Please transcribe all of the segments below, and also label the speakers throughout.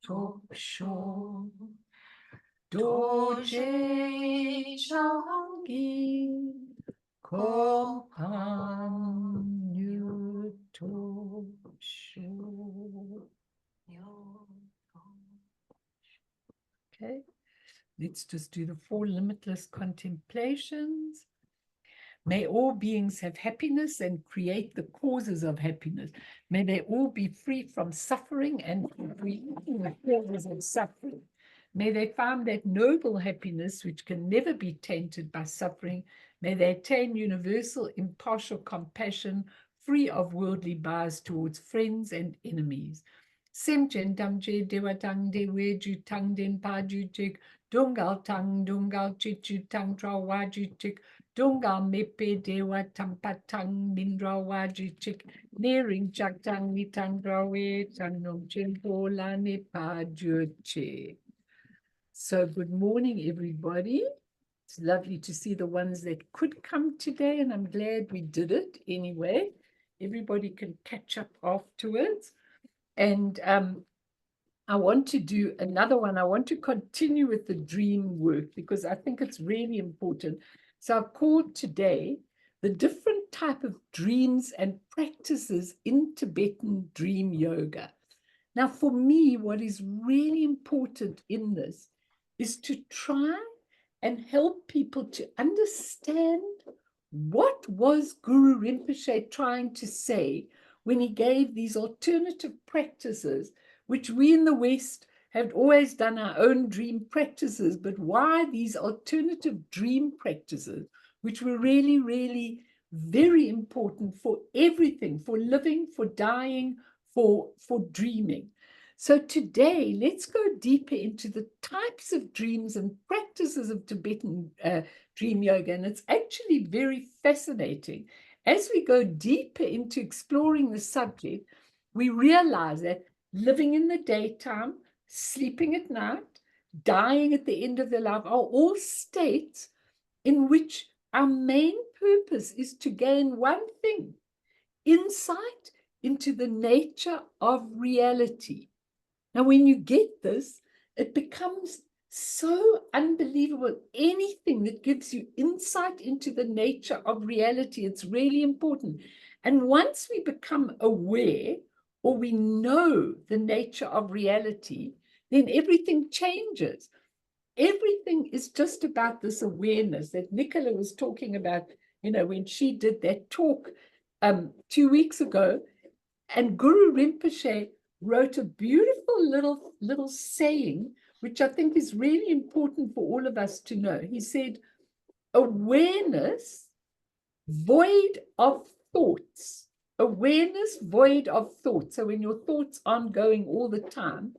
Speaker 1: Toksho Doje Changi Kopanyu Tosho. Okay, let's just do the 4 limitless contemplations. May all beings have happiness and create the causes of happiness. May they all be free from suffering and creating the causes of suffering. May they find that noble happiness which can never be tainted by suffering. May they attain universal impartial compassion, free of worldly bias towards friends and enemies. Semchen damje dewatang dewe jutang den pa jutik, dungal tang dungal chichutang trawa jutik, dungal mepe dewa tampatang mindrawa jutik, nearing chaktang nitang drawe tanum chenpo la nepa jutik. So good morning, everybody. It's lovely to see the ones that could come today, and I'm glad we did it anyway. Everybody can catch up afterwards. And I want to do another one. I want to continue with the dream work because I think it's really important. So I've called today the different type of dreams and practices in Tibetan Dream Yoga. Now, for me, what is really important in this is to try and help people to understand what was Guru Rinpoche trying to say when he gave these alternative practices, which we in the West have always done our own dream practices, but why these alternative dream practices, which were really, really very important for everything, for living, for dying, for dreaming. So today, let's go deeper into the types of dreams and practices of Tibetan Dream Yoga. And it's actually very fascinating. As we go deeper into exploring the subject, we realize that living in the daytime, sleeping at night, dying at the end of their life are all states in which our main purpose is to gain one thing: insight into the nature of reality. Now, when you get this, it becomes so unbelievable. Anything that gives you insight into the nature of reality, it's really important. And once we become aware, or we know the nature of reality, then everything changes. Everything is just about this awareness that Nicola was talking about, when she did that talk 2 weeks ago. And Guru Rinpoche wrote a beautiful little saying, which I think is really important for all of us to know. He said, awareness void of thoughts. Awareness void of thoughts. So when your thoughts aren't going all the time,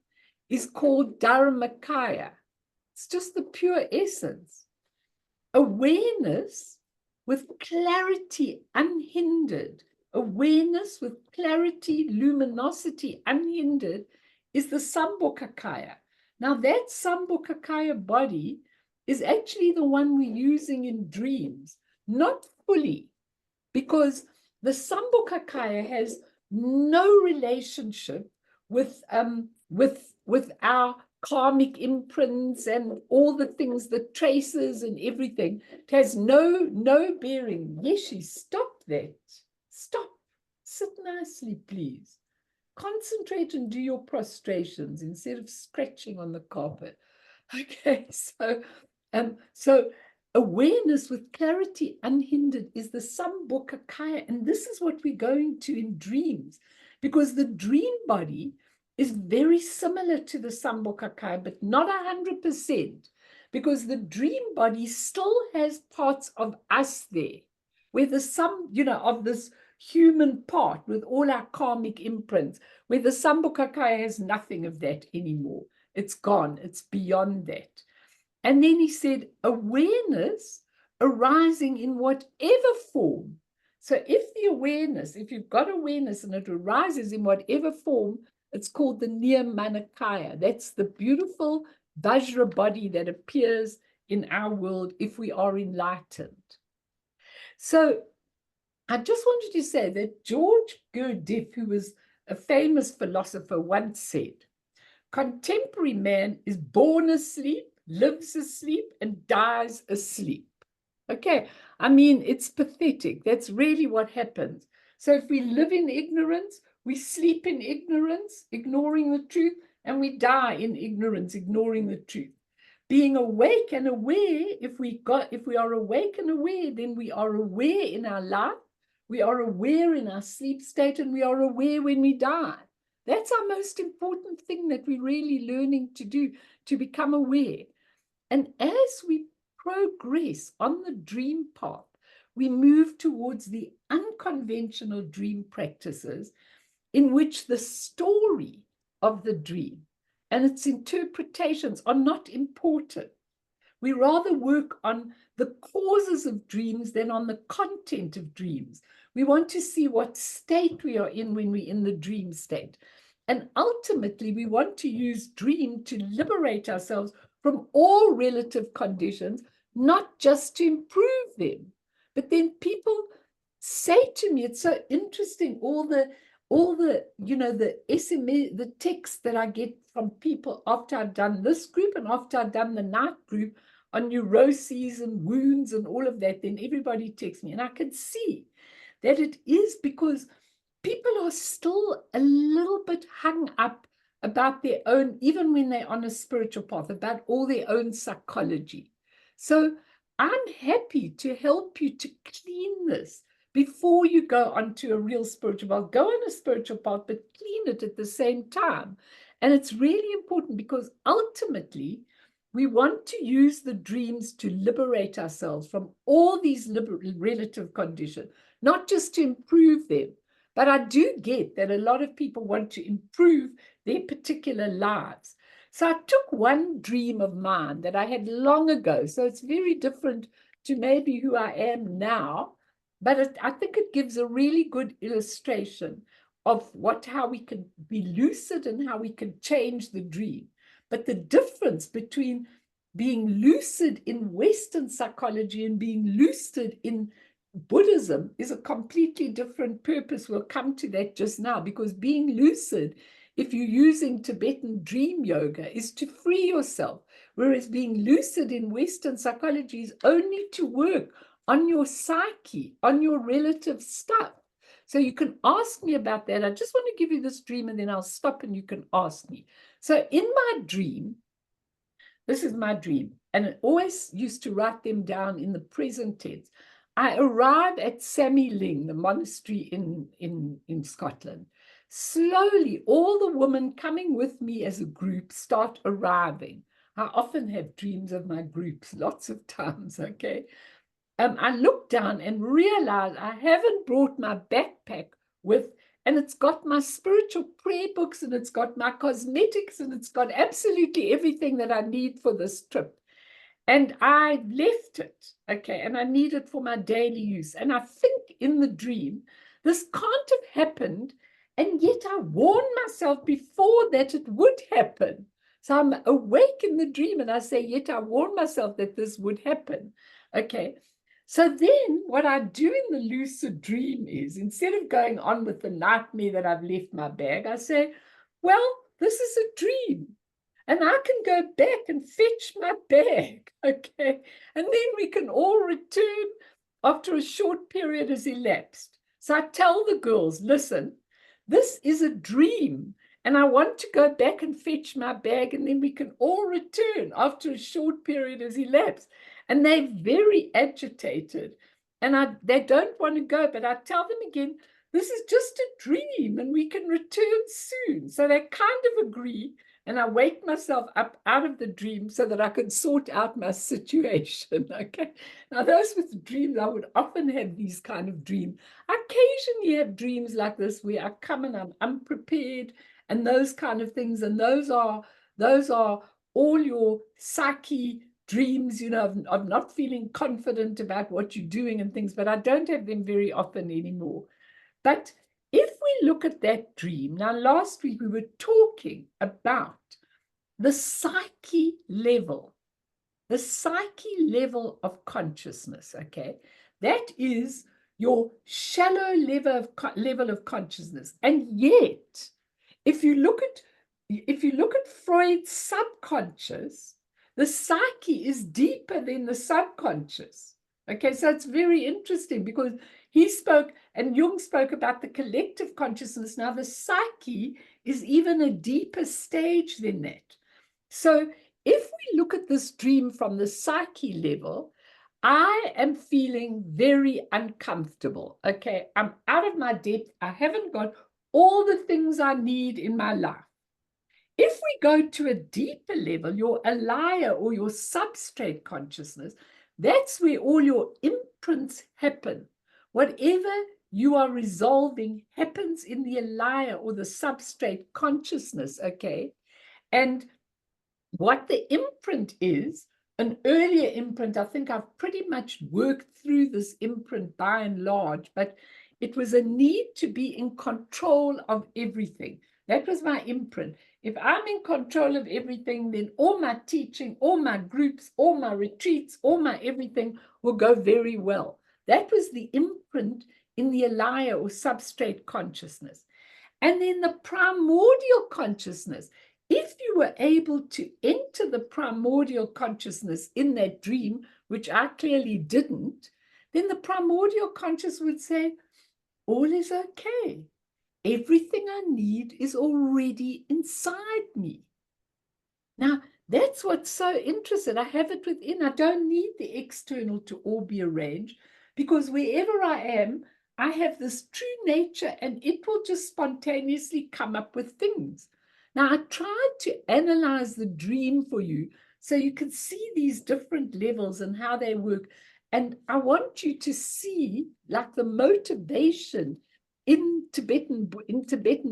Speaker 1: is called Dharmakaya. It's just the pure essence. Awareness with clarity unhindered, awareness with clarity, luminosity unhindered, is the Sambhogakaya. Now that Sambhogakaya body is actually the one we're using in dreams, not fully, because the Sambhogakaya has no relationship with our karmic imprints and all the things, the traces and everything. It has no bearing. Yeshi, stop that. Stop. Sit nicely, please. Concentrate and do your prostrations instead of scratching on the carpet. Okay, so awareness with clarity unhindered is the Sambhogakaya, and this is what we're going to in dreams, because the dream body is very similar to the Sambhogakaya, but not 100%, because the dream body still has parts of us there, where the of this human part with all our karmic imprints, where the Sambhogakaya has nothing of that anymore. It's gone. It's beyond that. And then he said, awareness arising in whatever form. So if you've got awareness and it arises in whatever form, it's called the Nirmanakaya. That's the beautiful Vajra body that appears in our world if we are enlightened. So I just wanted to say that George Gurdjieff, who was a famous philosopher, once said, contemporary man is born asleep, lives asleep, and dies asleep. Okay, I mean, it's pathetic. That's really what happens. So if we live in ignorance, we sleep in ignorance, ignoring the truth, and we die in ignorance, ignoring the truth. Being awake and aware, if we are awake and aware, then we are aware in our life, we are aware in our sleep state, and we are aware when we die. That's our most important thing that we're really learning to do, to become aware. And as we progress on the dream path, we move towards the unconventional dream practices in which the story of the dream and its interpretations are not important. We rather work on the causes of dreams than on the content of dreams. We want to see what state we are in when we're in the dream state. And ultimately, we want to use dream to liberate ourselves from all relative conditions, not just to improve them. But then people say to me, it's so interesting, all the the SMS, the texts that I get from people after I've done this group and after I've done the night group on neuroses and wounds and all of that, then everybody texts me. And I can see that it is because people are still a little bit hung up about their own, even when they're on a spiritual path, about all their own psychology. So I'm happy to help you to clean this before you go onto a real spiritual path. Go on a spiritual path, but clean it at the same time. And it's really important because ultimately, we want to use the dreams to liberate ourselves from all these relative conditions, not just to improve them. But I do get that a lot of people want to improve their particular lives. So I took one dream of mine that I had long ago. So it's very different to maybe who I am now. But I think it gives a really good illustration of how we can be lucid and how we can change the dream. But the difference between being lucid in Western psychology and being lucid in Buddhism is a completely different purpose. We'll come to that just now, because being lucid, if you're using Tibetan Dream Yoga, is to free yourself, whereas being lucid in Western psychology is only to work on your psyche, on your relative stuff. So you can ask me about that. I just want to give you this dream and then I'll stop and you can ask me. So in my dream, this is my dream, and I always used to write them down in the present tense. I arrive at Samiling, the monastery in Scotland. Slowly, all the women coming with me as a group start arriving. I often have dreams of my groups, lots of times, okay? I look down and realize I haven't brought my backpack with, and it's got my spiritual prayer books and it's got my cosmetics and it's got absolutely everything that I need for this trip. And I left it, okay, and I need it for my daily use. And I think in the dream, this can't have happened, and yet I warned myself before that it would happen. So I'm awake in the dream and I say, yet I warned myself that this would happen, okay. So then what I do in the lucid dream is, instead of going on with the nightmare that I've left my bag, I say, well, this is a dream. And I can go back and fetch my bag, okay? And then we can all return after a short period has elapsed. So I tell the girls, listen, this is a dream. And I want to go back and fetch my bag, and then we can all return after a short period has elapsed. And they're very agitated. And they don't want to go, but I tell them again, this is just a dream and we can return soon. So they kind of agree. And I wake myself up out of the dream so that I can sort out my situation, okay? Now, those with dreams, I would often have these kind of dreams. I occasionally have dreams like this where I come and I'm unprepared and those kind of things. And those are all your psyche dreams, of not feeling confident about what you're doing and things, but I don't have them very often anymore. But if we look at that dream, now last week we were talking about the psyche level of consciousness, okay? That is your shallow level of consciousness. And yet, if you look at if you look at Freud's subconscious, the psyche is deeper than the subconscious. Okay, so it's very interesting because he spoke and Jung spoke about the collective consciousness. Now, the psyche is even a deeper stage than that. So if we look at this dream from the psyche level, I am feeling very uncomfortable. Okay, I'm out of my depth. I haven't got all the things I need in my life. If we go to a deeper level, your alaya or your substrate consciousness, that's where all your imprints happen. Whatever you are resolving happens in the alaya or the substrate consciousness, okay? And what the imprint is, an earlier imprint, I think I've pretty much worked through this imprint by and large, but it was a need to be in control of everything. That was my imprint. If I'm in control of everything, then all my teaching, all my groups, all my retreats, all my everything will go very well. That was the imprint in the alaya or substrate consciousness. And then the primordial consciousness. If you were able to enter the primordial consciousness in that dream, which I clearly didn't, then the primordial consciousness would say, all is okay. Everything I need is already inside me. Now, that's what's so interesting. I have it within. I don't need the external to all be arranged because wherever I am, I have this true nature and it will just spontaneously come up with things. Now, I tried to analyze the dream for you so you can see these different levels and how they work. And I want you to see like the motivation in Tibetan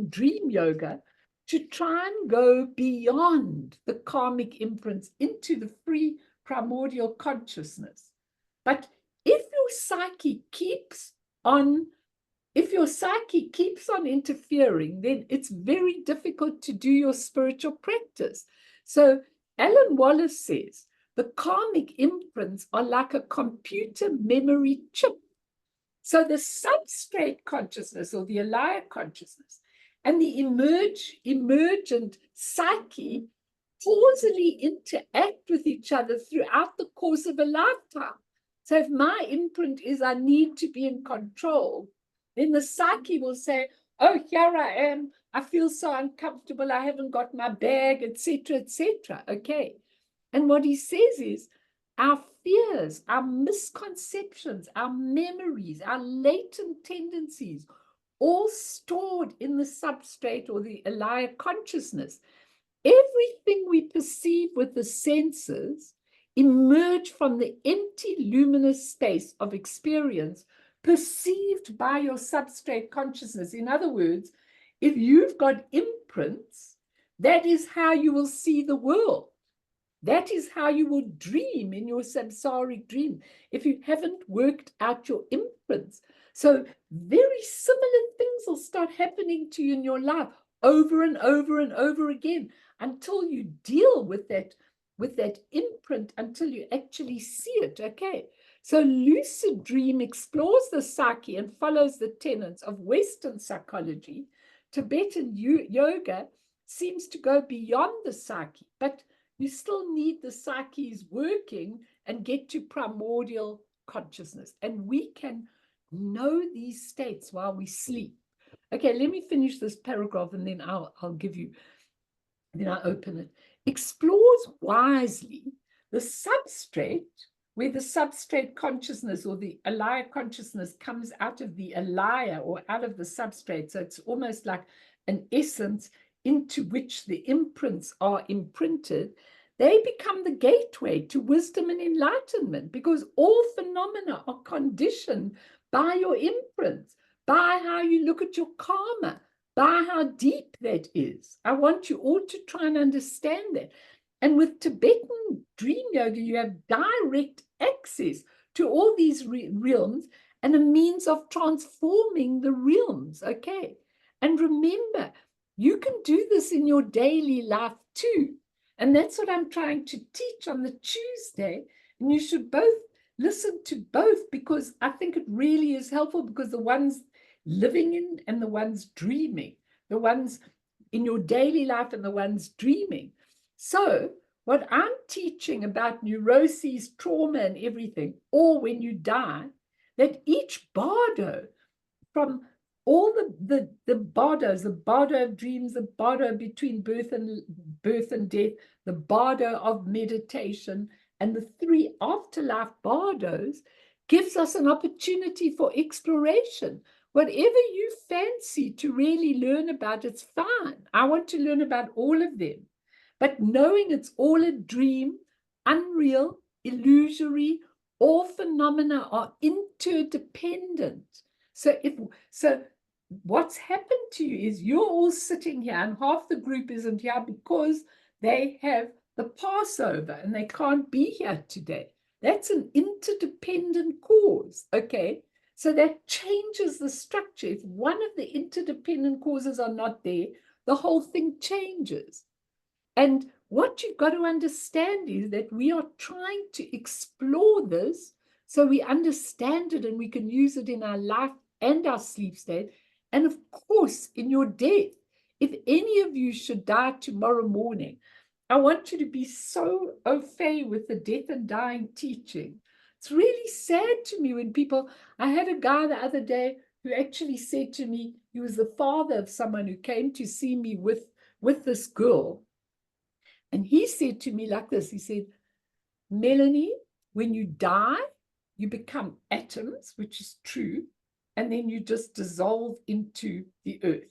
Speaker 1: Dream Yoga to try and go beyond the karmic imprints into the free primordial consciousness. But if your psyche keeps on interfering, then it's very difficult to do your spiritual practice. So Alan Wallace says, the karmic imprints are like a computer memory chip. So the substrate consciousness or the alaya consciousness and the emergent psyche causally interact with each other throughout the course of a lifetime. So if my imprint is I need to be in control, then the psyche will say, oh, here I am. I feel so uncomfortable. I haven't got my bag, etc., etc. Okay. And what he says is, our fears, our misconceptions, our memories, our latent tendencies, all stored in the substrate or the alaya consciousness. Everything we perceive with the senses emerge from the empty luminous space of experience perceived by your substrate consciousness. In other words, if you've got imprints, that is how you will see the world. That is how you will dream in your samsaric dream if you haven't worked out your imprints. So very similar things will start happening to you in your life over and over and over again until you deal with that imprint, until you actually see it. Okay. So lucid dream explores the psyche and follows the tenets of Western psychology. Tibetan yoga seems to go beyond the psyche, but you still need the psyche's working and get to primordial consciousness. And we can know these states while we sleep. Okay, let me finish this paragraph and then I'll give you, then I open it. Explores wisely the substrate, where the substrate consciousness or the alaya consciousness comes out of the alaya or out of the substrate. So it's almost like an essence into which the imprints are imprinted. They become the gateway to wisdom and enlightenment because all phenomena are conditioned by your imprints, by how you look at your karma, by how deep that is. I want you all to try and understand that. And with Tibetan Dream Yoga, you have direct access to all these realms and a means of transforming the realms, okay? And remember, you can do this in your daily life too. And that's what I'm trying to teach on the Tuesday. And you should both listen to both because I think it really is helpful because the ones living in and the ones dreaming, the ones in your daily life and the ones dreaming. So what I'm teaching about neuroses, trauma, and everything, or when you die, that each bardo, from all the bardos, the bardo of dreams, the bardo between birth and death, the bardo of meditation, and the 3 afterlife bardos, gives us an opportunity for exploration. Whatever you fancy to really learn about, it's fine. I want to learn about all of them. But knowing it's all a dream, unreal, illusory, all phenomena are interdependent. So what's happened to you is you're all sitting here and half the group isn't here because they have the Passover and they can't be here today. That's an interdependent cause, okay? So that changes the structure. If one of the interdependent causes are not there, the whole thing changes. And what you've got to understand is that we are trying to explore this so we understand it and we can use it in our life and our sleep state. And of course, in your death, if any of you should die tomorrow morning, I want you to be so au fait with the death and dying teaching. It's really sad to me when people, I had a guy the other day who actually said to me, he was the father of someone who came to see me with this girl. And he said to me like this, he said, Melanie, when you die, you become atoms, which is true, and then you just dissolve into the earth.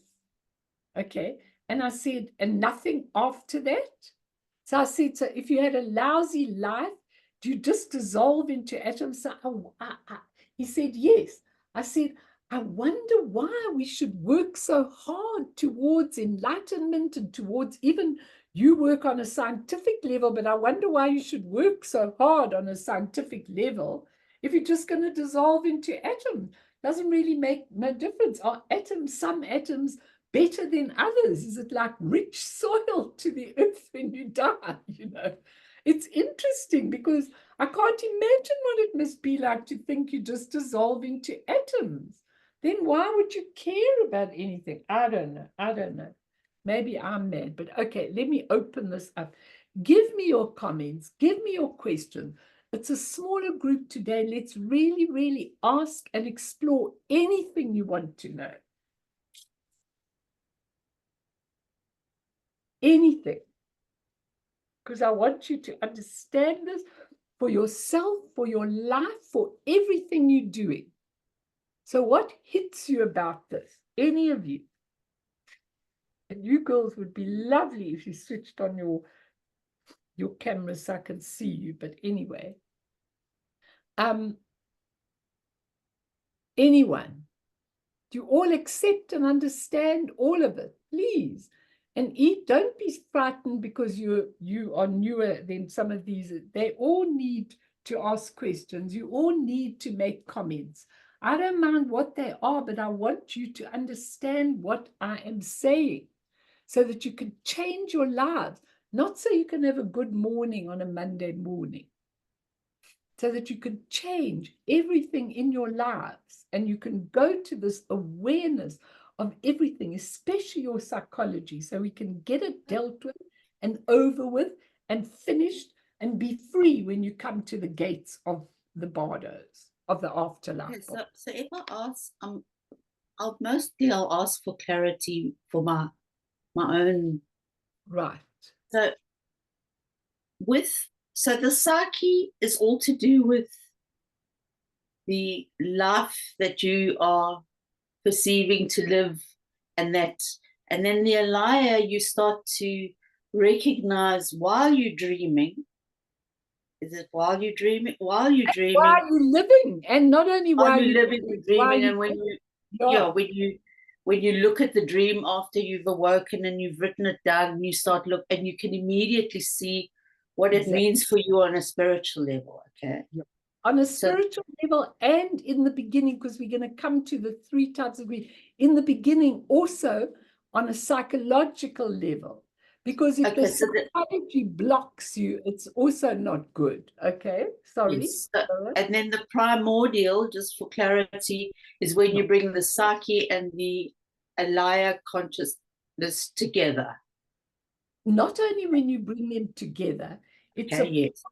Speaker 1: Okay. And I said, and nothing after that? So I said, so if you had a lousy life, do you just dissolve into atoms? So he said, yes. I said, I wonder why we should work so hard towards enlightenment and towards, even you work on a scientific level, but I wonder why you should work so hard on a scientific level if you're just going to dissolve into atoms. Doesn't really make no difference. Are atoms, some atoms, better than others? Is it like rich soil to the earth when you die? You know, it's interesting because I can't imagine what it must be like to think you just dissolve into atoms. Then why would you care about anything? I don't know. I don't know. Maybe I'm mad, but okay, let me open this up. Give me your comments. Give me your questions. It's a smaller group today. Let's really, really ask and explore anything you want to know. Anything. Because I want you to understand this for yourself, for your life, for everything you're doing. So what hits you about this? Any of you? And you girls would be lovely if you switched on your camera so I can see you. But anyway, anyone? Do you all accept and understand all of it? Please. And don't be frightened because you are newer than some of these. They all need to ask questions. You all need to make comments. I don't mind what they are, but I want you to understand what I am saying so that you can change your lives, not so you can have a good morning on a Monday morning, so that you can change everything in your lives and you can go to this awareness of everything, especially your psychology, so we can get it dealt with and over with and finished and be free when you come to the gates of the bardos, of the afterlife.
Speaker 2: Okay, so if I ask, I'll ask for clarity for my own.
Speaker 1: Right.
Speaker 2: So the psyche is all to do with the life that you are perceiving to live, and then the alaya, you start to recognize while you're dreaming. Is it while you're dreaming? While you're dreaming.
Speaker 1: While you're living, and not only while
Speaker 2: you're living, you're dreaming, and when you look at the dream after you've awoken and you've written it down, and you start and you can immediately see what it means for you on a spiritual level. Okay.
Speaker 1: Yep. On a spiritual level and in the beginning, because we're going to come to the 3 types of grief. In the beginning, also on a psychological level. Because if the psychology blocks you, it's also not good. Okay, sorry.
Speaker 2: Yes. And then the primordial, just for clarity, is when you bring the psyche and the alaya conscious this together.
Speaker 1: Not only when you bring them together, it's
Speaker 2: Okay, yes.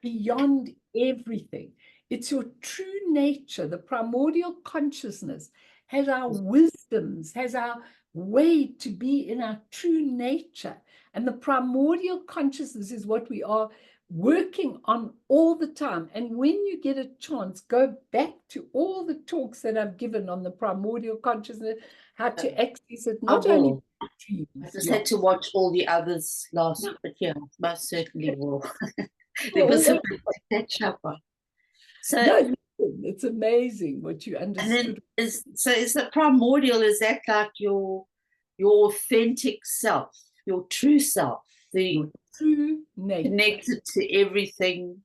Speaker 1: beyond everything. It's your true nature. The primordial consciousness has our wisdoms, has our way to be in our true nature. And the primordial consciousness is what we are working on all the time. And when you get a chance, go back to all the talks that I've given on the primordial consciousness, how to access it, not only dreams.
Speaker 2: I just had to watch all the others last, but yeah, most certainly will. There was a bit to catch up on. So,
Speaker 1: no, it's amazing what you understood.
Speaker 2: And then is the primordial, is that like your authentic self, your true self, the
Speaker 1: True nature.
Speaker 2: connected to everything,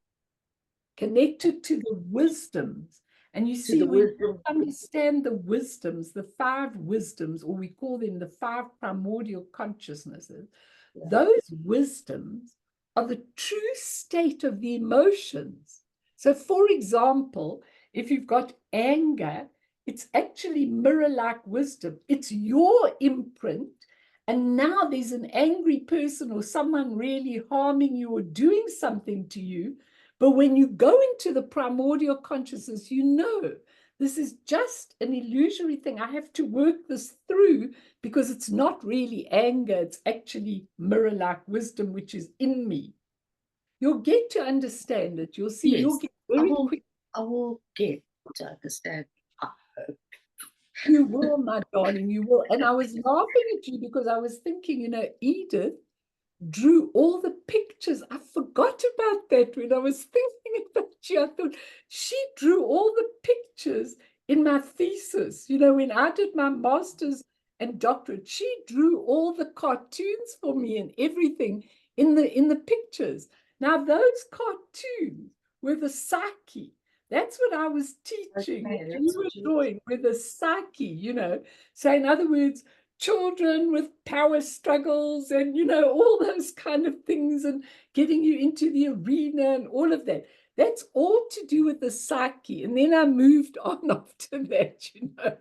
Speaker 1: Connected to the wisdoms. And you see, when you understand the wisdoms, the 5 wisdoms, or we call them the 5 primordial consciousnesses, those wisdoms are the true state of the emotions. So, for example, if you've got anger, it's actually mirror-like wisdom. It's your imprint. And now there's an angry person or someone really harming you or doing something to you. But when you go into the primordial consciousness, you know, this is just an illusory thing. I have to work this through because it's not really anger. It's actually mirror-like wisdom, which is in me. You'll get to understand it. You'll see, you'll get very quick.
Speaker 2: I will get to understand.
Speaker 1: You will, my darling, you will. And I was laughing at you because I was thinking, you know, Edith drew all the pictures. I forgot about that when I was thinking about you. I thought she drew all the pictures in my thesis. You know, when I did my master's and doctorate, she drew all the cartoons for me and everything in the pictures. Now, those cartoons were the psyche. That's what I was teaching.
Speaker 2: Okay,
Speaker 1: You were drawing with the psyche, you know. So in other words, children with power struggles and, you know, all those kind of things and getting you into the arena and all of that. That's all to do with the psyche. And then I moved on after that, you know.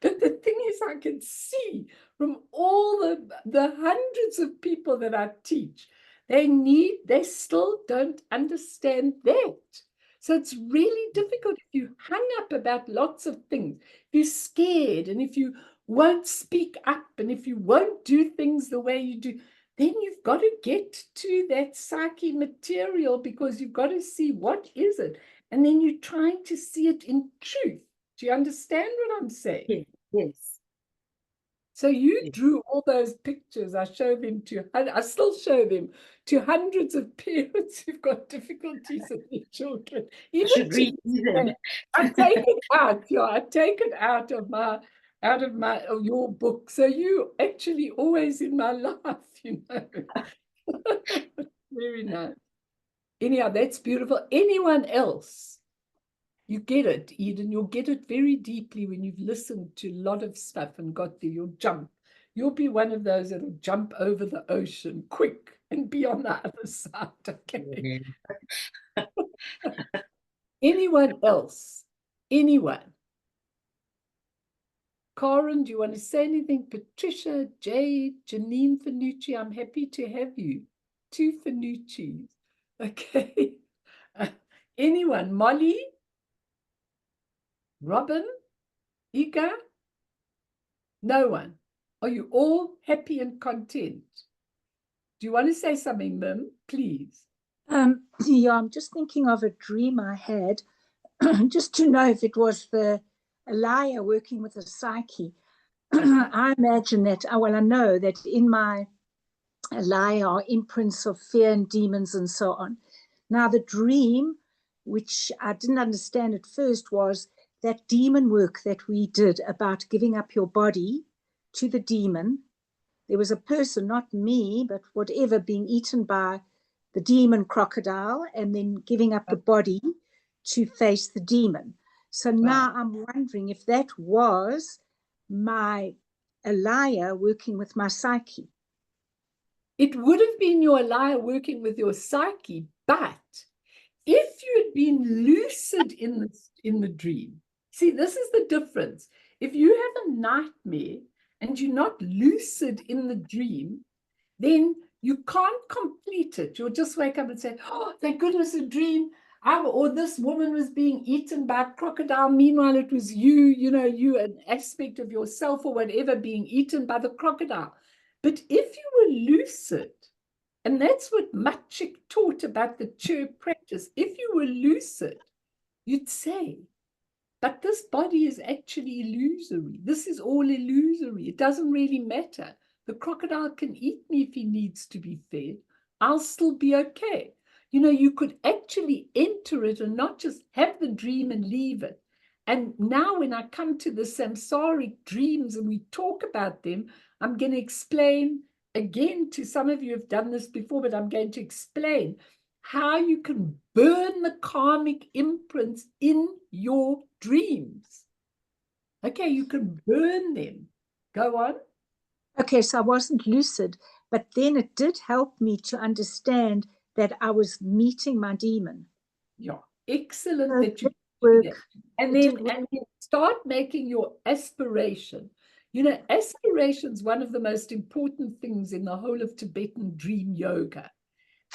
Speaker 1: But the thing is, I can see from all the hundreds of people that I teach, they still don't understand that. So it's really difficult if you hung up about lots of things, if you're scared and if you won't speak up and if you won't do things the way you do, then you've got to get to that psyche material because you've got to see what is it. And then you're trying to see it in truth. Do you understand what I'm saying?
Speaker 2: Yes.
Speaker 1: So you drew all those pictures. I still show them to hundreds of parents who've got difficulties with their children.
Speaker 2: I should read them.
Speaker 1: I take it out, yeah. I take it out of your book. So you actually always in my life, you know. Very nice. Anyhow, that's beautiful. Anyone else? You get it, Eden. You'll get it very deeply when you've listened to a lot of stuff and got there. You'll jump. You'll be one of those that'll jump over the ocean quick and be on the other side. Okay. Anyone else? Anyone? Karen, do you want to say anything? Patricia, Jade, Janine Fanucci, I'm happy to have you. 2 Fanucci's. Okay. Anyone? Molly? Robin? Iga? No one. Are you all happy and content? Do you want to say something, Mim? Please.
Speaker 3: Yeah, I'm just thinking of a dream I had, just to know if it was a liar working with a psyche. I imagine that, I know that in my liar are imprints of fear and demons and so on. Now, the dream, which I didn't understand at first, was that demon work that we did about giving up your body to the demon. There was a person, not me, but whatever, being eaten by the demon crocodile and then giving up the body to face the demon. So now I'm wondering if that was a liar working with my psyche.
Speaker 1: It would have been your liar working with your psyche, but if you had been lucid in the dream, see, this is the difference. If you have a nightmare and you're not lucid in the dream, then you can't complete it. You'll just wake up and say, oh, thank goodness, a dream. Or this woman was being eaten by a crocodile. Meanwhile, it was you, you, an aspect of yourself or whatever, being eaten by the crocodile. But if you were lucid, and that's what Matchik taught about the chirp practice, if you were lucid, you'd say, but this body is actually illusory. This is all illusory. It doesn't really matter. The crocodile can eat me if he needs to be fed. I'll still be okay. You could actually enter it and not just have the dream and leave it. And now when I come to the samsaric dreams and we talk about them, I'm going to explain again, to some of you have done this before, but I'm going to explain how you can burn the karmic imprints in your dreams. Okay, you can burn them. Go on.
Speaker 3: Okay, so I wasn't lucid, but then it did help me to understand that I was meeting my demon.
Speaker 1: Yeah, excellent
Speaker 3: So
Speaker 1: that you
Speaker 3: work.
Speaker 1: that. And then start making your aspiration. Aspiration is one of the most important things in the whole of Tibetan Dream Yoga.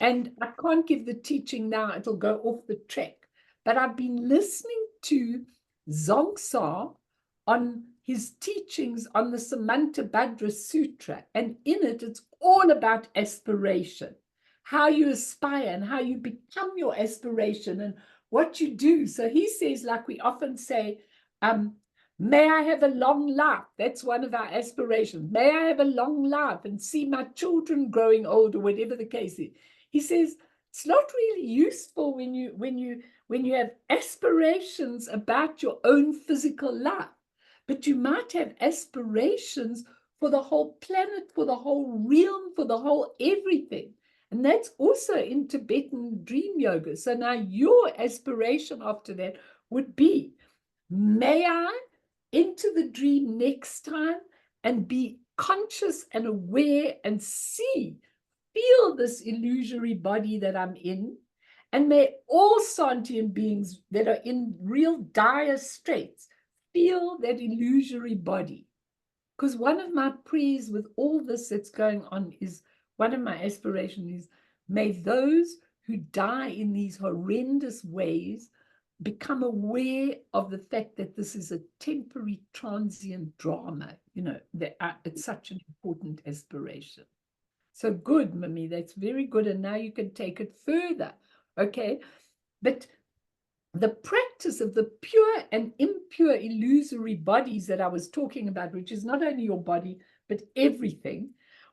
Speaker 1: And I can't give the teaching now, it'll go off the track. But I've been listening to Dzongsa on his teachings on the Samantabhadra Sutra. And in it, it's all about aspiration, how you aspire and how you become your aspiration and what you do. So he says, like we often say, may I have a long life. That's one of our aspirations. May I have a long life and see my children growing old, or whatever the case is. He says it's not really useful when you have aspirations about your own physical life, but you might have aspirations for the whole planet, for the whole realm, for the whole everything. And that's also in Tibetan Dream Yoga. So now your aspiration after that would be, may I enter the dream next time and be conscious and aware and feel this illusory body that I'm in, and may all sentient beings that are in real dire straits feel that illusory body. Because one of my prayers with all this that's going on is, one of my aspirations is, may those who die in these horrendous ways become aware of the fact that this is a temporary, transient drama. It's such an important aspiration. So good, Mimi, that's very good. And now you can take it further. Okay. But the practice of the pure and impure illusory bodies that I was talking about, which is not only your body, but everything,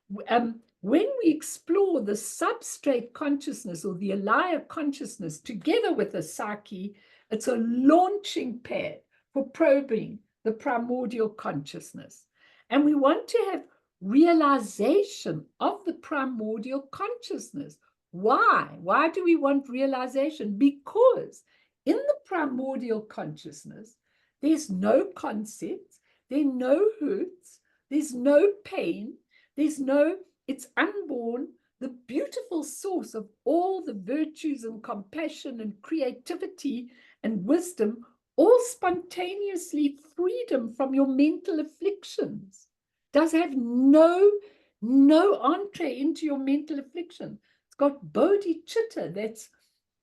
Speaker 1: when we explore the substrate consciousness or the alaya consciousness together with the psyche, it's a launching pad for probing the primordial consciousness. And we want to have realization of the primordial consciousness. Why? Why do we want realization? Because in the primordial consciousness, there's no concepts, there are no hurts, there's no pain, it's unborn, the beautiful source of all the virtues and compassion and creativity and wisdom, all spontaneously freedom from your mental afflictions. Does have no entree into your mental affliction. It's got bodhicitta, that's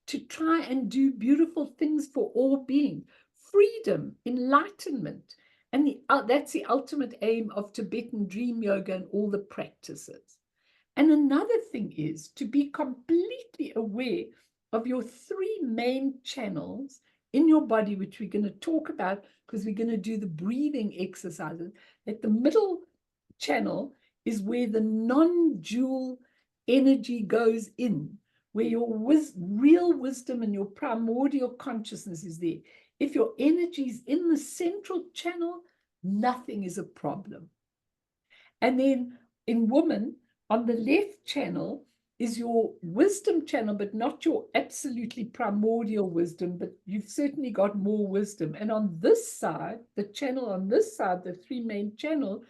Speaker 1: to try and do beautiful things for all beings, freedom, enlightenment. And that's the ultimate aim of Tibetan Dream Yoga and all the practices. And another thing is to be completely aware of your three main channels in your body, which we're going to talk about because we're going to do the breathing exercises. At the middle channel is where the non-dual energy goes in, where your real wisdom and your primordial consciousness is there. If your energy is in the central channel, nothing is a problem. And then in woman, on the left channel is your wisdom channel, but not your absolutely primordial wisdom, but you've certainly got more wisdom. And on this side, the channel on this side, the three main channel,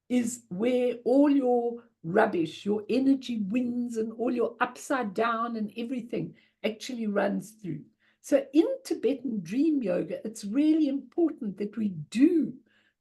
Speaker 1: is where all your rubbish, your energy winds and all your upside down and everything actually runs through. So in Tibetan Dream Yoga, it's really important that we do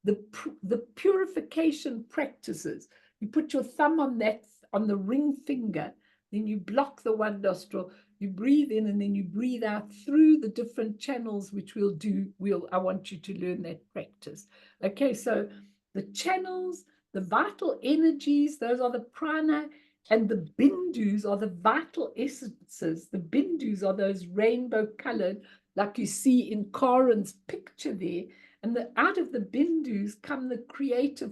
Speaker 1: the purification practices. You put your thumb on the ring finger, then you block the one nostril, you breathe in, and then you breathe out through the different channels, which we'll do. I want you to learn that practice. Okay, so the channels, the vital energies, those are the prana, and the bindus are the vital essences. The bindus are those rainbow colored, like you see in Karen's picture there. And out of the bindus come the creative,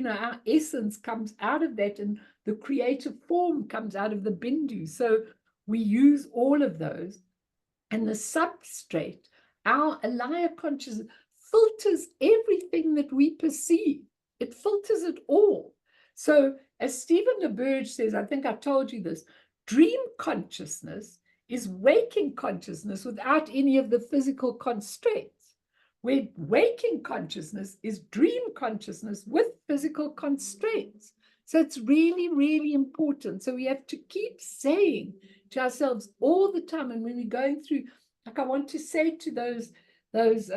Speaker 1: our essence comes out of that, and the creative form comes out of the bindu. So we use all of those. And the substrate, our alaya consciousness, filters everything that we perceive. It filters it all. So as Stephen LaBerge says, I think I told you this, dream consciousness is waking consciousness without any of the physical constraints, where waking consciousness is dream consciousness with physical constraints. So it's really, really important. So we have to keep saying to ourselves all the time, and when we're going through, like I want to say to those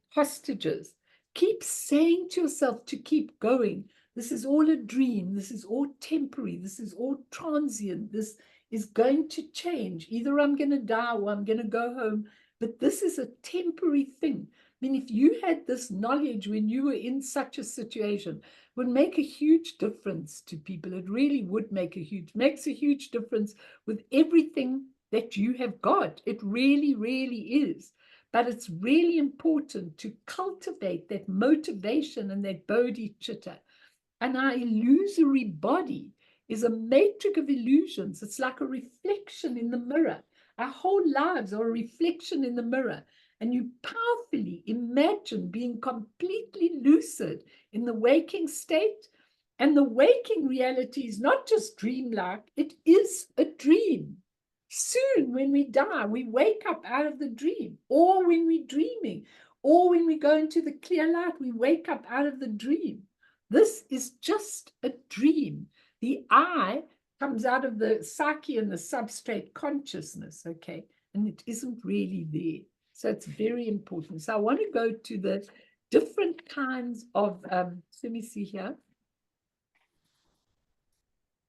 Speaker 1: hostages, keep saying to yourself to keep going. This is all a dream. This is all temporary. This is all transient. This is going to change. Either I'm going to die or I'm going to go home. But this is a temporary thing. I mean, if you had this knowledge when you were in such a situation, it would make a huge difference to people. It really would makes a huge difference with everything that you have got. It really, really is. But it's really important to cultivate that motivation and that bodhicitta. And our illusory body is a matrix of illusions. It's like a reflection in the mirror. Our whole lives are a reflection in the mirror. And you powerfully imagine being completely lucid in the waking state. And the waking reality is not just dreamlike, it is a dream. Soon, when we die, we wake up out of the dream, or when we're dreaming, or when we go into the clear light, we wake up out of the dream. This is just a dream. The I comes out of the psyche and the substrate consciousness, okay? And it isn't really there. So it's very important. So I want to go to the different kinds of, let me see here.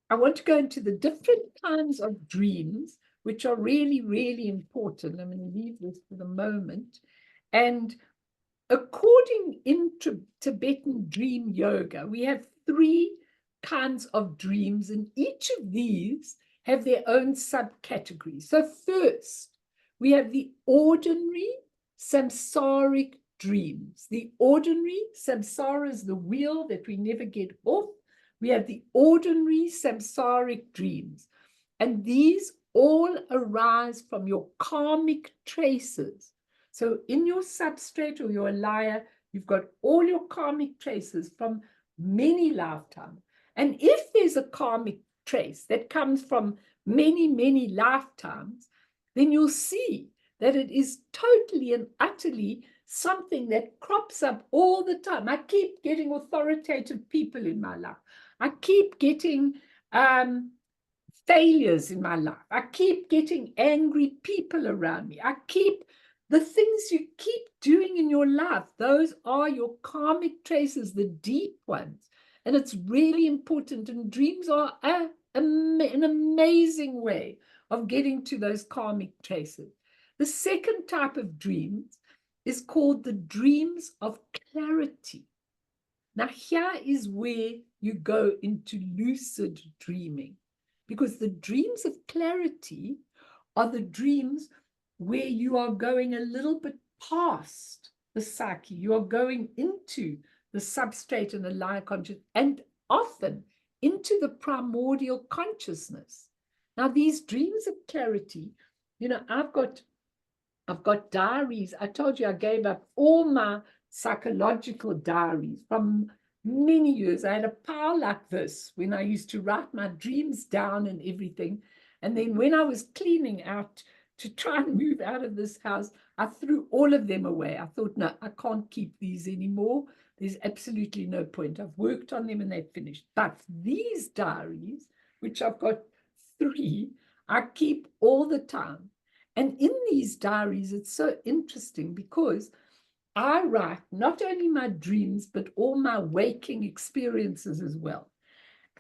Speaker 1: I want to go into the different kinds of dreams, which are really, really important. I'm going to leave this for the moment. And according to Tibetan Dream Yoga, we have 3 kinds of dreams, and each of these have their own subcategories. So first, we have the ordinary samsaric dreams. The ordinary samsara is the wheel that we never get off. We have the ordinary samsaric dreams, and these all arise from your karmic traces. So in your substrate or your alaya, you've got all your karmic traces from many lifetimes. And if there's a karmic trace that comes from many, many lifetimes, then you'll see that it is totally and utterly something that crops up all the time. I keep getting authoritative people in my life. I keep getting failures in my life. I keep getting angry people around me. The things you keep doing in your life, those are your karmic traces, the deep ones. And it's really important. And dreams are an amazing way of getting to those karmic traces. The second type of dreams is called the dreams of clarity. Now, here is where you go into lucid dreaming, because the dreams of clarity are the dreams where you are going a little bit past the psyche. You are going into the substrate and the alaya consciousness, and often into the primordial consciousness. Now, these dreams of clarity, I've got diaries. I told you I gave up all my psychological diaries from many years. I had a pile like this when I used to write my dreams down and everything. And then when I was cleaning out to try and move out of this house, I threw all of them away. I thought, no, I can't keep these anymore. There's absolutely no point. I've worked on them and they're finished. But these diaries, which I've got 3, I keep all the time. And in these diaries, it's so interesting because I write not only my dreams, but all my waking experiences as well.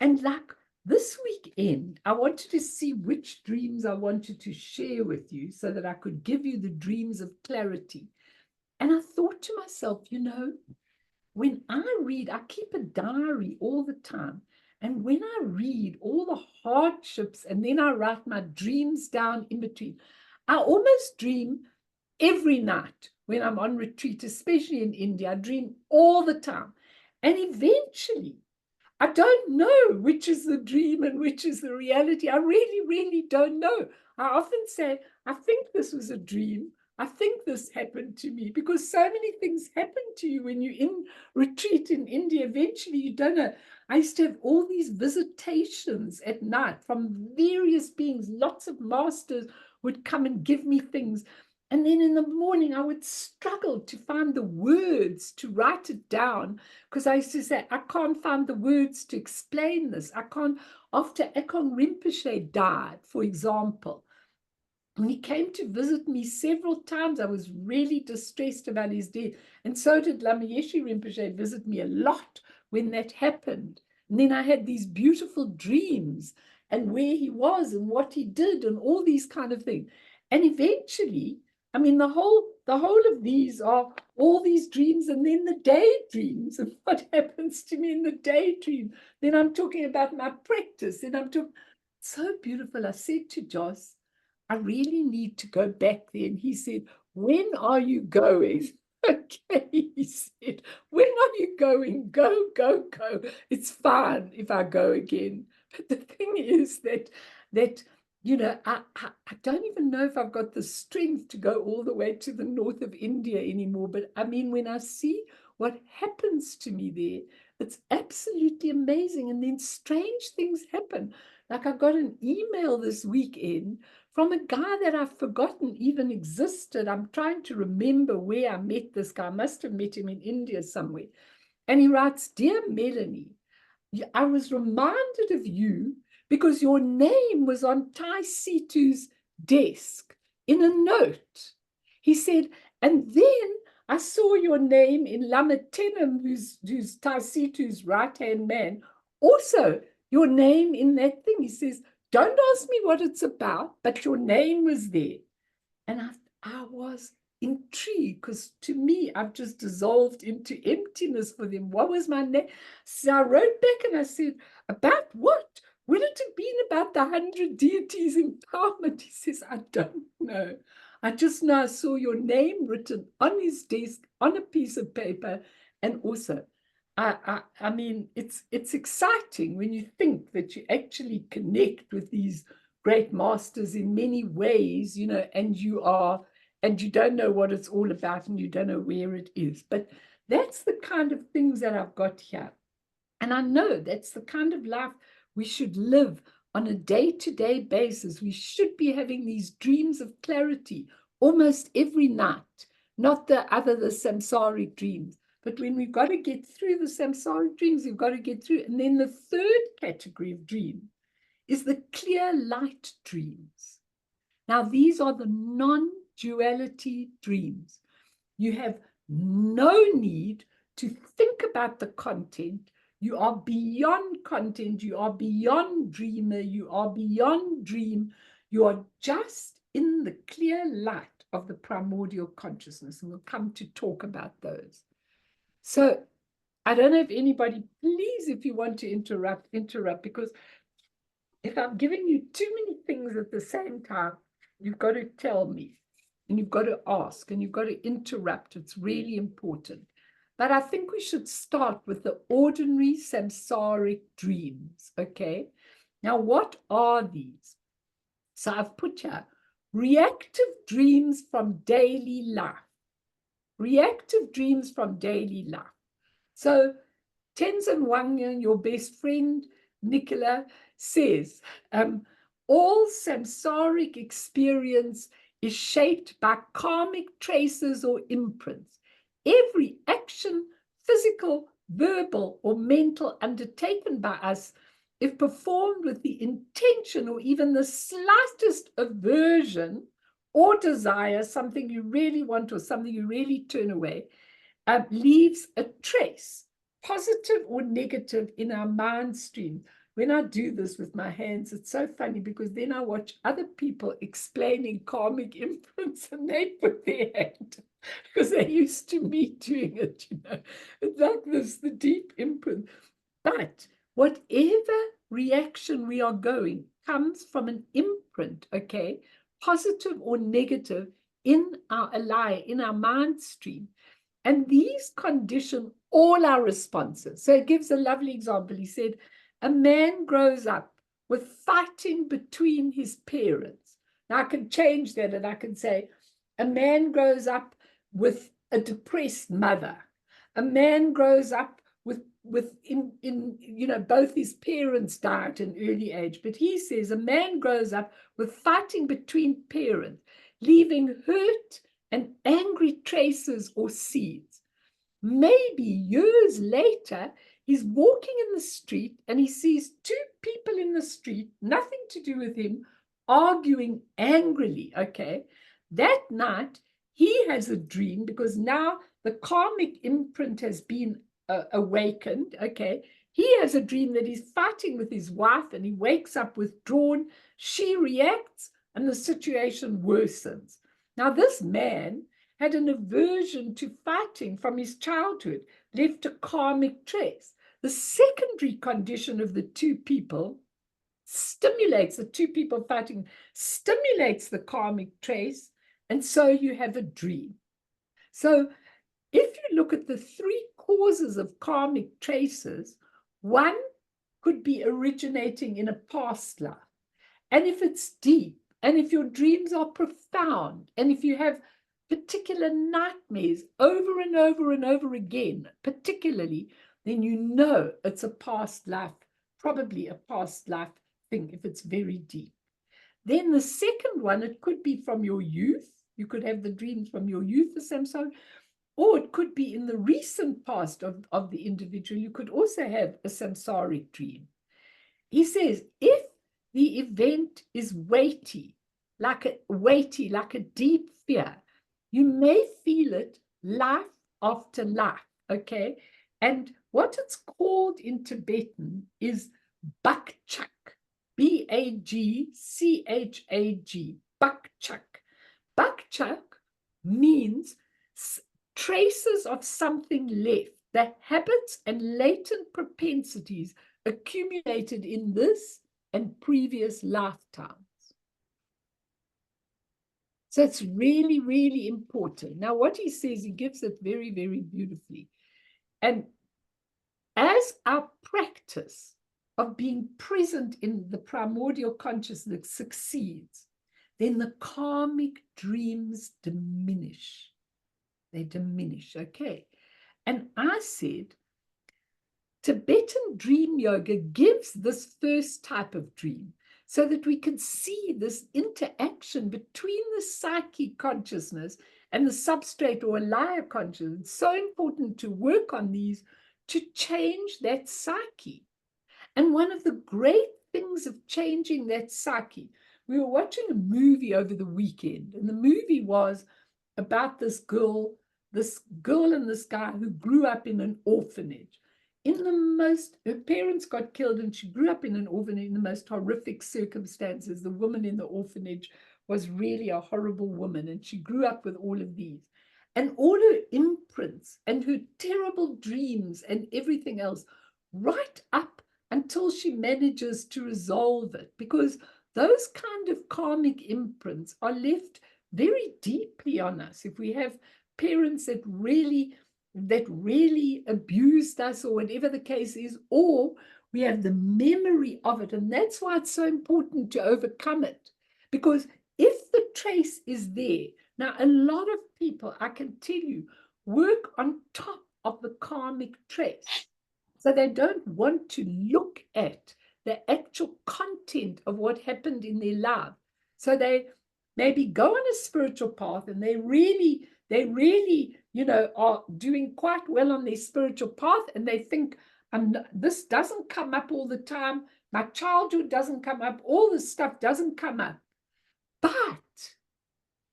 Speaker 1: And like this weekend, I wanted to see which dreams I wanted to share with you so that I could give you the dreams of clarity. And I thought to myself, when I read, I keep a diary all the time. And when I read all the hardships and then I write my dreams down in between, I almost dream every night when I'm on retreat, especially in India. I dream all the time. And eventually, I don't know which is the dream and which is the reality. I really, really don't know. I often say, I think this was a dream. I think this happened to me, because so many things happen to you when you're in retreat in India. Eventually, you don't know. I used to have all these visitations at night from various beings. Lots of masters would come and give me things. And then in the morning, I would struggle to find the words to write it down, because I used to say, I can't find the words to explain this. I can't. After Ekong Rinpoche died, for example, when he came to visit me several times, I was really distressed about his death. And so did Lama Yeshe Rinpoche visit me a lot when that happened. And then I had these beautiful dreams and where he was and what he did and all these kind of things. And eventually, I mean, the whole of these are all these dreams, and then the daydreams and what happens to me in the daydream. Then I'm talking about my practice, and I'm talking, so beautiful. I said to Joss, I really need to go back there. And he said, when are you going? Okay, he said, when are you going? Go, go, go. It's fine if I go again. But the thing is that I don't even know if I've got the strength to go all the way to the north of India anymore. But I mean, when I see what happens to me there, it's absolutely amazing. And then strange things happen. Like I got an email this weekend from a guy that I've forgotten even existed. I'm trying to remember where I met this guy. I must have met him in India somewhere. And he writes, Dear Melanie, I was reminded of you because your name was on Tai Situ's desk in a note. He said, and then I saw your name in Lama Tenem, who's Tai Situ's right-hand man, also your name in that thing. He says, don't ask me what it's about, but your name was there. And I was intrigued, because to me, I've just dissolved into emptiness for them. What was my name? So I wrote back and I said, about what? Would it have been about the 100 deities empowerment? He says, I don't know. I just know I saw your name written on his desk on a piece of paper. And also, I mean, it's exciting when you think that you actually connect with these great masters in many ways, and you don't know what it's all about and you don't know where it is. But that's the kind of things that I've got here. And I know that's the kind of life we should live on a day-to-day basis. We should be having these dreams of clarity almost every night, not the samsaric dreams. But when we've got to get through the samsaric dreams, we've got to get through. And then the third category of dream is the clear light dreams. Now, these are the non-duality dreams. You have no need to think about the content. You are beyond content. You are beyond dreamer. You are beyond dream. You are just in the clear light of the primordial consciousness. And we'll come to talk about those. So I don't know if anybody, please, if you want to interrupt, because if I'm giving you too many things at the same time, you've got to tell me, and you've got to ask, and you've got to interrupt. It's really important. But I think we should start with the ordinary samsaric dreams, okay? Now, what are these? So I've put here, reactive dreams from daily life. Reactive dreams from daily life. So Tenzin Wangyal, your best friend, Nicola, says, all samsaric experience is shaped by karmic traces or imprints. Every action, physical, verbal, or mental undertaken by us, if performed with the intention or even the slightest aversion or desire, something you really want or something you really turn away, leaves a trace, positive or negative, in our mind stream. When I do this with my hands, it's so funny because then I watch other people explaining karmic imprints and they put their hand because they're used to me doing it, you know. It's like this, the deep imprint. But whatever reaction we are going comes from an imprint, okay, positive or negative, in our alaya, in our mind stream. And these condition all our responses. So it gives a lovely example. He said, a man grows up with fighting between his parents. Now I can change that and I can say, a man grows up with a depressed mother. A man grows up with you know, both his parents die at an early age. But he says a man grows up with fighting between parents, leaving hurt and angry traces or seeds. Maybe years later, he's walking in the street and he sees two people in the street, nothing to do with him, arguing angrily, okay? That night, he has a dream because now the karmic imprint has been awakened, okay? He has a dream that he's fighting with his wife and he wakes up withdrawn. She reacts and the situation worsens. Now, this man had an aversion to fighting from his childhood, left a karmic trace. The secondary condition of the two people stimulates, the two people fighting, stimulates the karmic trace, and so you have a dream. So if you look at the three causes of karmic traces, one could be originating in a past life. And if it's deep, and if your dreams are profound, and if you have particular nightmares over and over and over again, particularly, then you know it's a past life, probably a past life thing if it's very deep. Then the second one, it could be from your youth. You could have the dreams from your youth, the samsara, or it could be in the recent past of the individual. You could also have a samsaric dream. He says, if the event is weighty, like a deep fear, you may feel it life after life, okay? And what it's called in Tibetan is bakchak, B-A-G-C-H-A-G, bakchak. Bakchak means traces of something left, the habits and latent propensities accumulated in this and previous lifetimes. So it's really, really important. Now, what he says, he gives it very, very beautifully. And as our practice of being present in the primordial consciousness succeeds, then the karmic dreams diminish. They diminish, okay? And I said, Tibetan Dream Yoga gives this first type of dream so that we can see this interaction between the psyche consciousness and the substrate or alaya consciousness. It's so important to work on these to change that psyche. And one of the great things of changing that psyche, we were watching a movie over the weekend, and the movie was about this girl and this guy who grew up in an orphanage. Her parents got killed and she grew up in an orphanage in the most horrific circumstances. The woman in the orphanage was really a horrible woman, and she grew up with all of these. And all her imprints and her terrible dreams and everything else, right up until she manages to resolve it, because those kind of karmic imprints are left very deeply on us. If we have parents that really abused us, or whatever the case is, or we have the memory of it. And that's why it's so important to overcome it, because if the trace is there, now a lot of people, I can tell you, work on top of the karmic trace. So they don't want to look at the actual content of what happened in their life. So they maybe go on a spiritual path, and they really, you know, are doing quite well on their spiritual path, and they think, this doesn't come up all the time. My childhood doesn't come up. All this stuff doesn't come up. But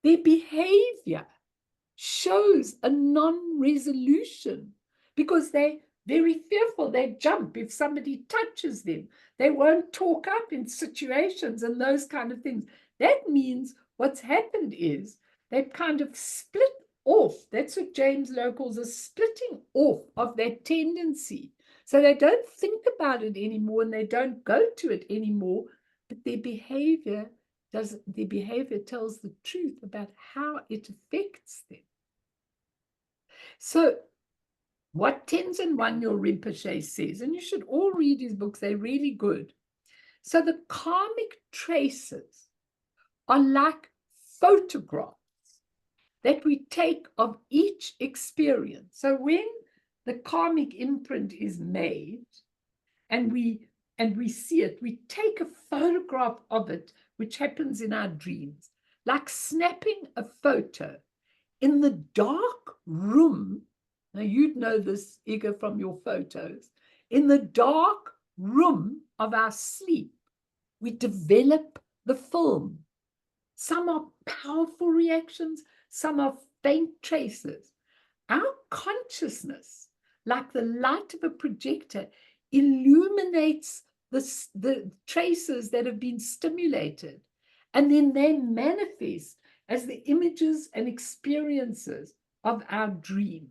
Speaker 1: their behavior shows a non-resolution because they're very fearful. They jump if somebody touches them. They won't talk up in situations and those kind of things. That means what's happened is they've kind of split off. That's what James Lowe calls a splitting off of that tendency. So they don't think about it anymore and they don't go to it anymore, but their behavior tells the truth about how it affects them. So what Tenzin Wangyal Rinpoche says, and you should all read his books, they're really good. So the karmic traces are like photographs that we take of each experience. So when the karmic imprint is made and we see it, we take a photograph of it, which happens in our dreams, like snapping a photo in the dark room. Now you'd know this, Igor, from your photos. In the dark room of our sleep, we develop the film. Some are powerful reactions, some are faint traces. Our consciousness, like the light of a projector, illuminates the traces that have been stimulated, and then they manifest as the images and experiences of our dream.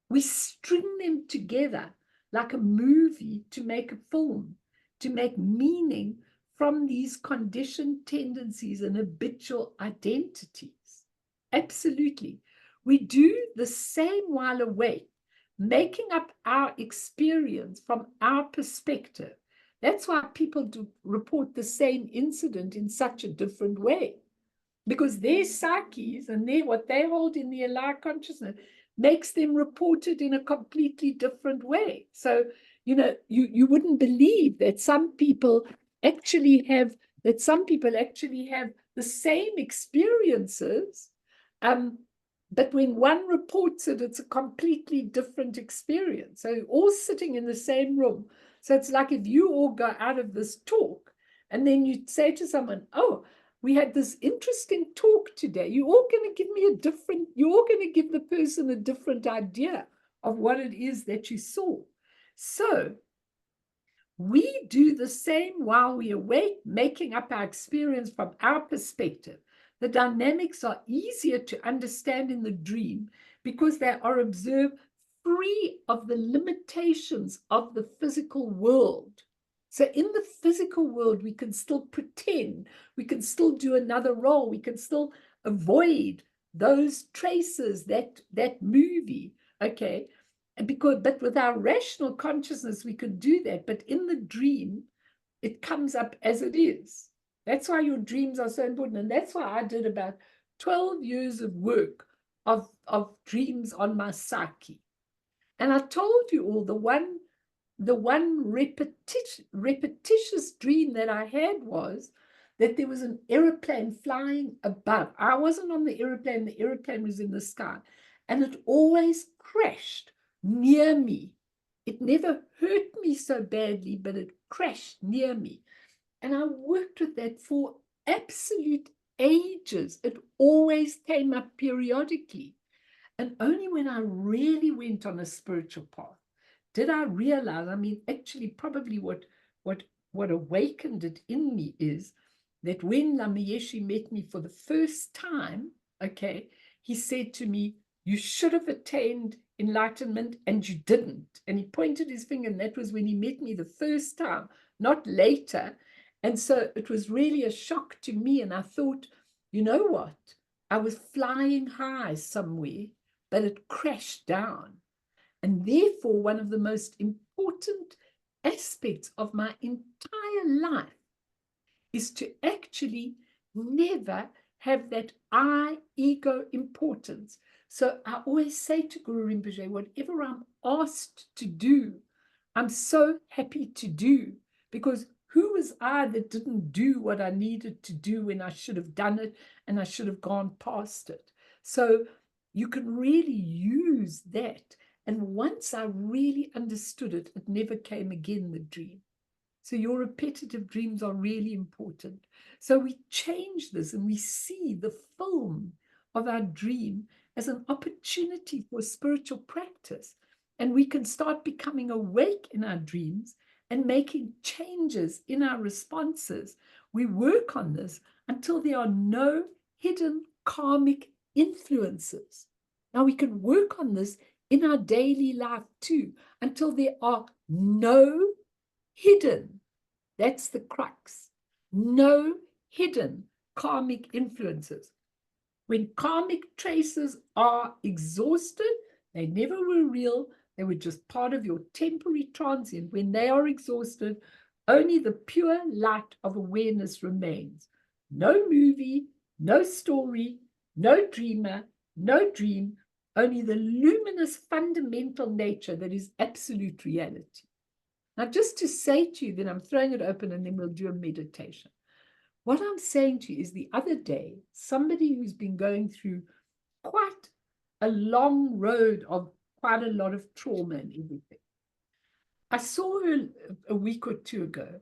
Speaker 1: We string them together like a movie to make a film, to make meaning from these conditioned tendencies and habitual identities. Absolutely. We do the same while awake, making up our experience from our perspective. That's why people do report the same incident in such a different way, because their psyches and what they hold in the alive consciousness makes them report it in a completely different way. So, you wouldn't believe that some people actually have the same experiences, but when one reports it, it's a completely different experience. So all sitting in the same room. So it's like if you all go out of this talk and then you say to someone, oh, we had this interesting talk today. You're all going to give the person a different idea of what it is that you saw. So we do the same while we awake, making up our experience from our perspective. The dynamics are easier to understand in the dream because they are observed free of the limitations of the physical world. So in the physical world, we can still pretend, we can still do another role, we can still avoid those traces, that movie, okay? But with our rational consciousness, we could do that. But in the dream, it comes up as it is. That's why your dreams are so important. And that's why I did about 12 years of work of dreams on my psyche. And I told you all the one repetitious dream that I had was that there was an aeroplane flying above. I wasn't on the aeroplane was in the sky. And it always crashed near me. It never hurt me so badly, but it crashed near me. And I worked with that for absolute ages. It always came up periodically. And only when I really went on a spiritual path did I realize, actually probably what awakened it in me is that when Lama Yeshe met me for the first time, okay, he said to me, you should have attained enlightenment and you didn't. And he pointed his finger, and that was when he met me the first time, not later. And so it was really a shock to me. And I thought, you know what? I was flying high somewhere, but it crashed down. And therefore, one of the most important aspects of my entire life is to actually never have that I ego importance. So I always say to Guru Rinpoche, whatever I'm asked to do, I'm so happy to do, because who was I that didn't do what I needed to do when I should have done it and I should have gone past it? So you can really use that. And once I really understood it, it never came again, the dream. So your repetitive dreams are really important. So we change this and we see the film of our dream as an opportunity for spiritual practice. And we can start becoming awake in our dreams and making changes in our responses. We work on this until there are no hidden karmic influences. Now we can work on this in our daily life too, until there are no hidden, that's the crux, no hidden karmic influences. When karmic traces are exhausted, they never were real, they were just part of your temporary transient. When they are exhausted, only the pure light of awareness remains. No movie, no story, no dreamer, no dream, only the luminous fundamental nature that is absolute reality. Now, just to say to you, then I'm throwing it open and then we'll do a meditation. What I'm saying to you is the other day, somebody who's been going through quite a long road of quite a lot of trauma and everything. I saw her a week or two ago,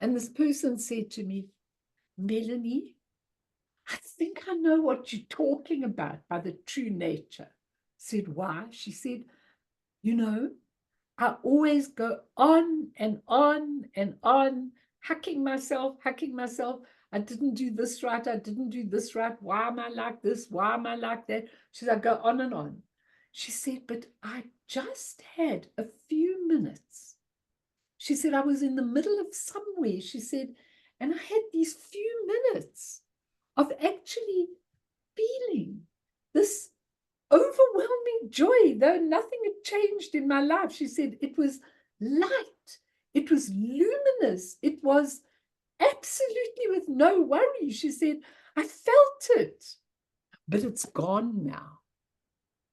Speaker 1: and this person said to me, Melanie, I think I know what you're talking about by the true nature. I said, why? She said, you know, I always go on and on and on, hacking myself. I didn't do this right. I didn't do this right. Why am I like this? Why am I like that? She said, I go on and on. She said, but I just had a few minutes. She said, I was in the middle of somewhere. She said, and I had these few minutes of actually feeling this overwhelming joy, though nothing had changed in my life. She said, it was light. It was luminous. It was absolutely with no worry. She said, I felt it, but it's gone now.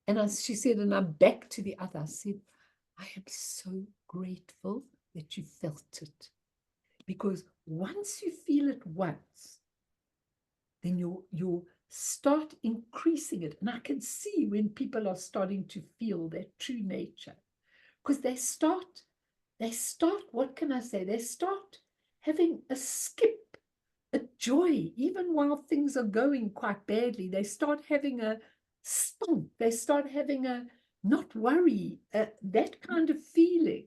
Speaker 1: And she said, and I'm back to the other. I said, I am so grateful that you felt it. Because once you feel it once, then you'll start increasing it. And I can see when people are starting to feel their true nature. Because they start, what can I say? They start having a skip, a joy, even while things are going quite badly. They start having a spunk. They start having a not worry, that kind of feeling.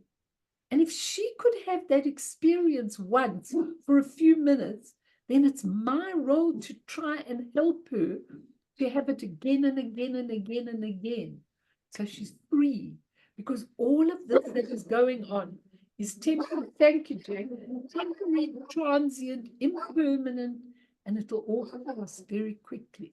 Speaker 1: And if she could have that experience once for a few minutes, then it's my role to try and help her to have it again and again and again and again. So she's free, because all of this that is going on is temporary. Thank you, Jack. Temporary, transient, impermanent, and it'll all pass very quickly.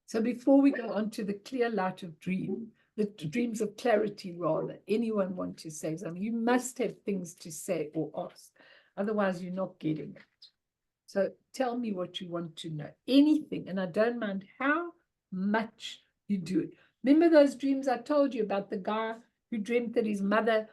Speaker 1: So before we go on to the clear light of dream, the dreams of clarity, rather, anyone want to say something? You must have things to say or ask. Otherwise, you're not getting it. So tell me what you want to know. Anything. And I don't mind how much you do it. Remember those dreams I told you about the guy who dreamt that his mother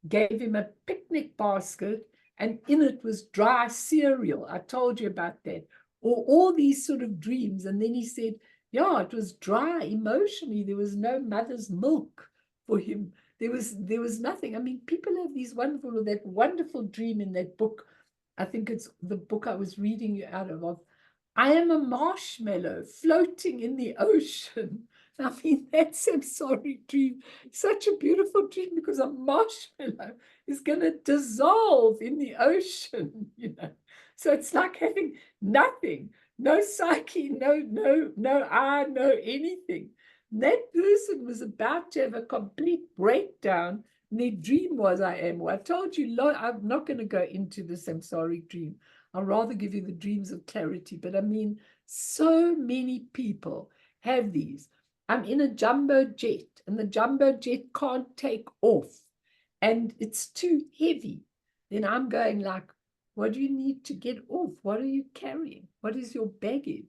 Speaker 1: gave him a picnic basket and in it was dry cereal. I told you about that. Or all these sort of dreams. And then he said, yeah, it was dry emotionally. There was no mother's milk for him. There was nothing. I mean, people have these wonderful, that wonderful dream in that book. I think it's the book I was reading you out of I am a marshmallow floating in the ocean. I mean, that samsaric dream, such a beautiful dream, because a marshmallow is going to dissolve in the ocean, you know. So it's like having nothing, no psyche, no I, no anything. That person was about to have a complete breakdown. And their dream was, I am. Well, I told you, I'm not going to go into the samsaric dream. I'll rather give you the dreams of clarity. But I mean, so many people have these. I'm in a jumbo jet, and the jumbo jet can't take off, and it's too heavy. Then I'm going like, what do you need to get off? What are you carrying? What is your baggage?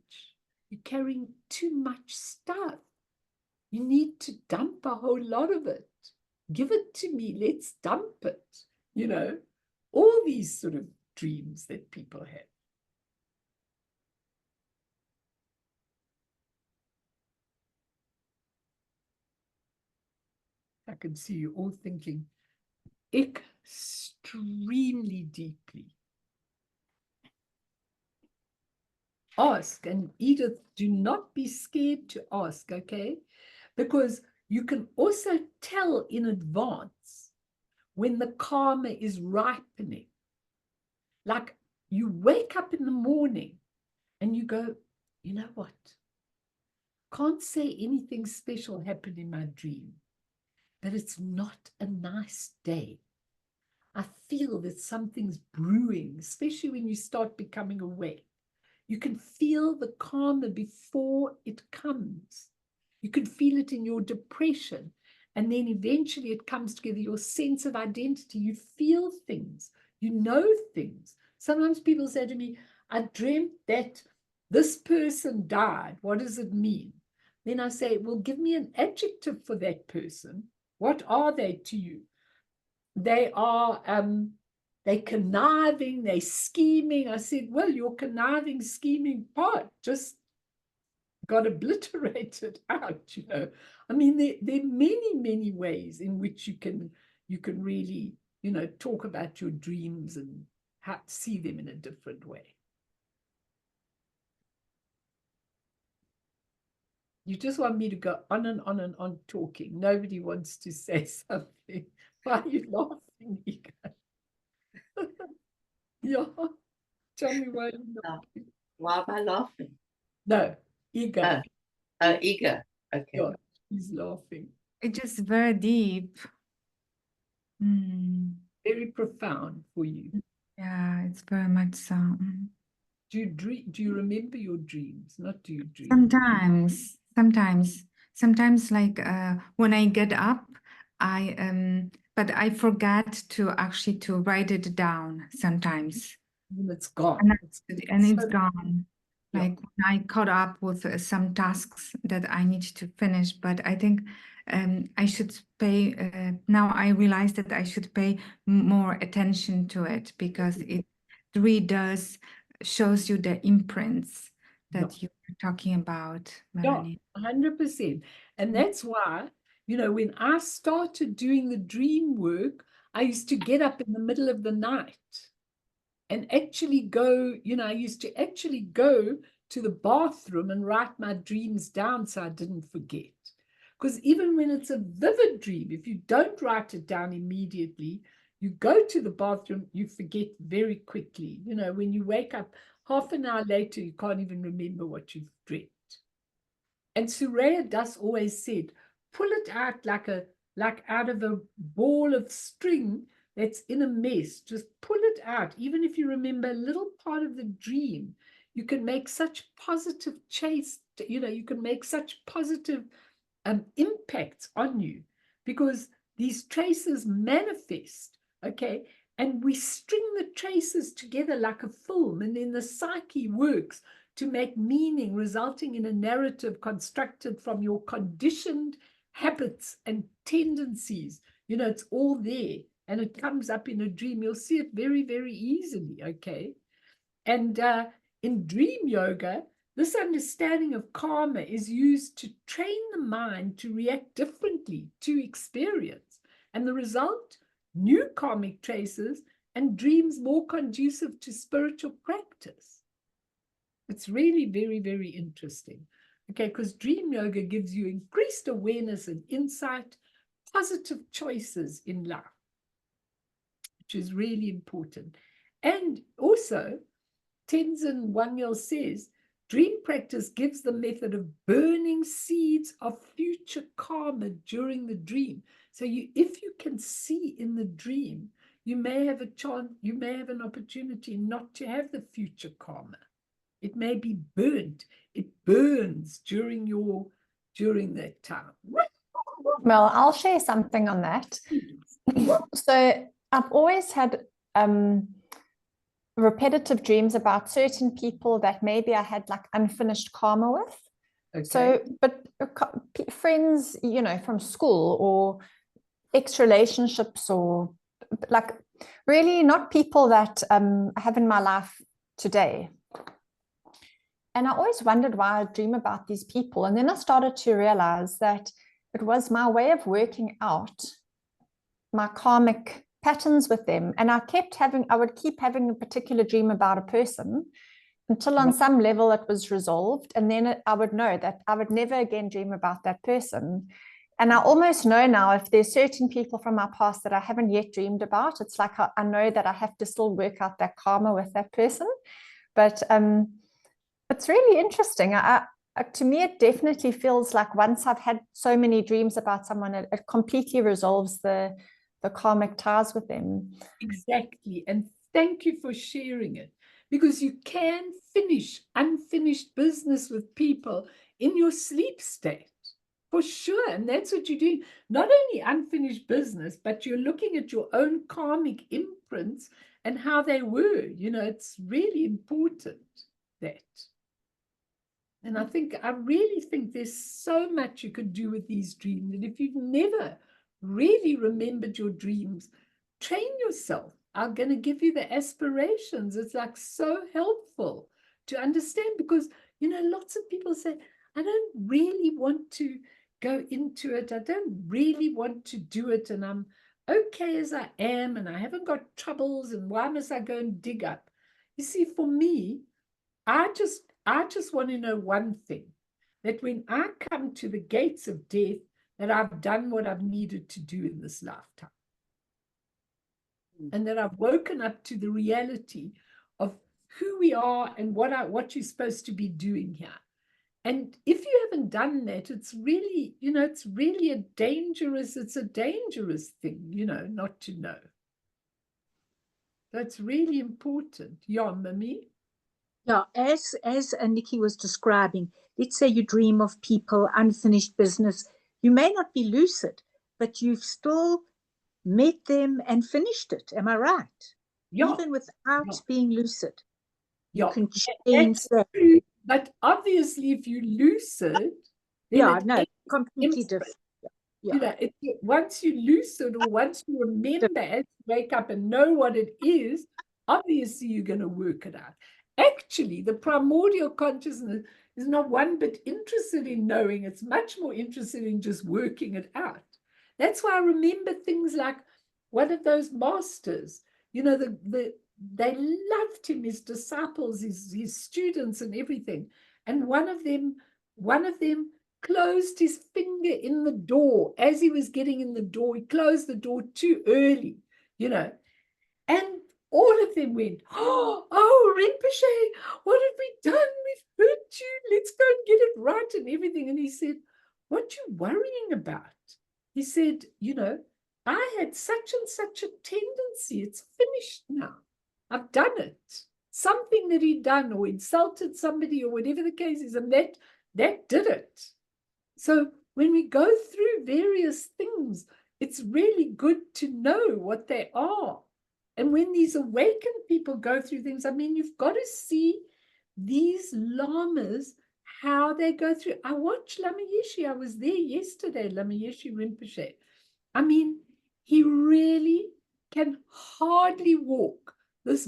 Speaker 1: You're carrying too much stuff. You need to dump a whole lot of it. Give it to me. Let's dump it. You know, all these sort of dreams that people have. I can see you all thinking extremely deeply. ask. And Edith, do not be scared to ask, okay? Because you can also tell in advance when the karma is ripening. Like you wake up in the morning and you go, you know what? Can't say anything special happened in my dream, but it's not a nice day. I feel that something's brewing, especially when you start becoming awake. You can feel the karma before it comes. You can feel it in your depression. And then eventually it comes together, your sense of identity. You feel things. You know things. Sometimes people say to me, I dreamt that this person died. What does it mean? Then I say, well, give me an adjective for that person. What are they to you? They are they conniving, they scheming. I said, well, your conniving, scheming part just got obliterated out, you know. I mean, there are many, many ways in which you can really, you know, talk about your dreams and see them in a different way. You just want me to go on and on and on talking. Nobody wants to say something. Why are you laughing, Ika? Yeah. Tell me why you're laughing.
Speaker 2: Why am I laughing?
Speaker 1: No, Ika.
Speaker 2: Oh, eager. Okay.
Speaker 1: Yeah, he's laughing.
Speaker 4: It's just very deep.
Speaker 1: Very profound for you.
Speaker 4: Yeah, it's very much so.
Speaker 1: Do you remember your dreams? Not do you dream?
Speaker 4: Sometimes like when I get up, but I forget to actually to write it down sometimes.
Speaker 1: And it's gone.
Speaker 4: And it's
Speaker 1: so
Speaker 4: gone.
Speaker 1: Yeah.
Speaker 4: Like when I caught up with some tasks that I need to finish, but I think I should pay, now I realize that I should pay more attention to it because it really shows you the imprints that you were talking about, Melanie.
Speaker 1: Yeah, 100%. And that's why, you know, when I started doing the dream work, I used to get up in the middle of the night and actually go, you know, I used to actually go to the bathroom and write my dreams down so I didn't forget. Because even when it's a vivid dream, if you don't write it down immediately, you go to the bathroom, you forget very quickly. You know, when you wake up, half an hour later, you can't even remember what you've dreamt. And Surya Das always said, pull it out like out of a ball of string that's in a mess. Just pull it out. Even if you remember a little part of the dream, you can make such positive you can make such positive impacts on you because these traces manifest, okay? And we string the traces together like a film, and then the psyche works to make meaning, resulting in a narrative constructed from your conditioned habits and tendencies. You know, it's all there, and it comes up in a dream. You'll see it very, very easily, okay? And in dream yoga, this understanding of karma is used to train the mind to react differently to experience. And the result, new karmic traces and dreams more conducive to spiritual practice. It's really very, very interesting. Okay, because dream yoga gives you increased awareness and insight, positive choices in life, which is really important. And also, Tenzin Wangyal says, dream practice gives the method of burning seeds of future karma during the dream. So if you can see in the dream, you may have a chance, you may have an opportunity not to have the future karma. It may be burnt. It burns during that time.
Speaker 5: Mel, I'll share something on that. So I've always had repetitive dreams about certain people that maybe I had like unfinished karma with.
Speaker 1: Okay.
Speaker 5: So, but friends, you know, from school or ex-relationships or like really not people that I have in my life today. And I always wondered why I dream about these people. And then I started to realize that it was my way of working out my karmic patterns with them. And I would keep having a particular dream about a person. until on
Speaker 1: Right.
Speaker 5: some level it was resolved. And then I would know that I would never again dream about that person. And I almost know now if there's certain people from my past that I haven't yet dreamed about, it's like I know that I have to still work out that karma with that person. But it's really interesting. To me, it definitely feels like once I've had so many dreams about someone, it completely resolves the karmic ties with them.
Speaker 1: Exactly. And thank you for sharing it, because you can finish unfinished business with people in your sleep state, for sure. And that's what you're doing. Not only unfinished business, but you're looking at your own karmic imprints and how they were. You know, it's really important that. And I really think there's so much you could do with these dreams. And if you've never really remembered your dreams, train yourself. I'm going to give you the aspirations. It's like so helpful to understand, because, you know, lots of people say, I don't really want to go into it. I don't really want to do it. And I'm okay as I am. And I haven't got troubles. And why must I go and dig up? You see, for me, I just want to know one thing, that when I come to the gates of death, that I've done what I've needed to do in this lifetime. And that I've woken up to the reality of who we are and what you're supposed to be doing here. And if you haven't done that, it's really, you know, it's a dangerous thing, you know, not to know. That's really important. Yeah, Mimi?
Speaker 3: Yeah, as Nikki was describing, let's say you dream of people, unfinished business. You may not be lucid, but you've still met them and finished it. Am I right?
Speaker 1: Yeah.
Speaker 3: Even without
Speaker 1: Yeah.
Speaker 3: being lucid, you
Speaker 1: Yeah,
Speaker 3: can change
Speaker 1: that's
Speaker 3: that.
Speaker 1: true. But obviously, if you lucid, then
Speaker 3: Yeah,
Speaker 1: it
Speaker 3: no,
Speaker 1: ain't
Speaker 3: completely
Speaker 1: instant.
Speaker 3: different.
Speaker 1: You know, once you lucid, or once you remember as you wake up and know what it is, obviously you're going to work it out. Actually, the primordial consciousness is not one bit interested in knowing. It's much more interested in just working it out. That's why I remember things like one of those masters, you know, they loved him, his disciples, his students and everything. And one of them closed his finger in the door as he was getting in the door. He closed the door too early, you know. And all of them went, oh, Rinpoche, what have we done? We've hurt you. Let's go and get it right and everything. And he said, what you worrying about? He said, you know, I had such and such a tendency. It's finished now. I've done it. Something that he'd done or insulted somebody or whatever the case is, and that did it. So when we go through various things, it's really good to know what they are. And when these awakened people go through things, I mean, you've got to see these lamas, how they go through. I watched Lama Yeshe. I was there yesterday, Lama Yeshe Rinpoche. I mean, he really can hardly walk. This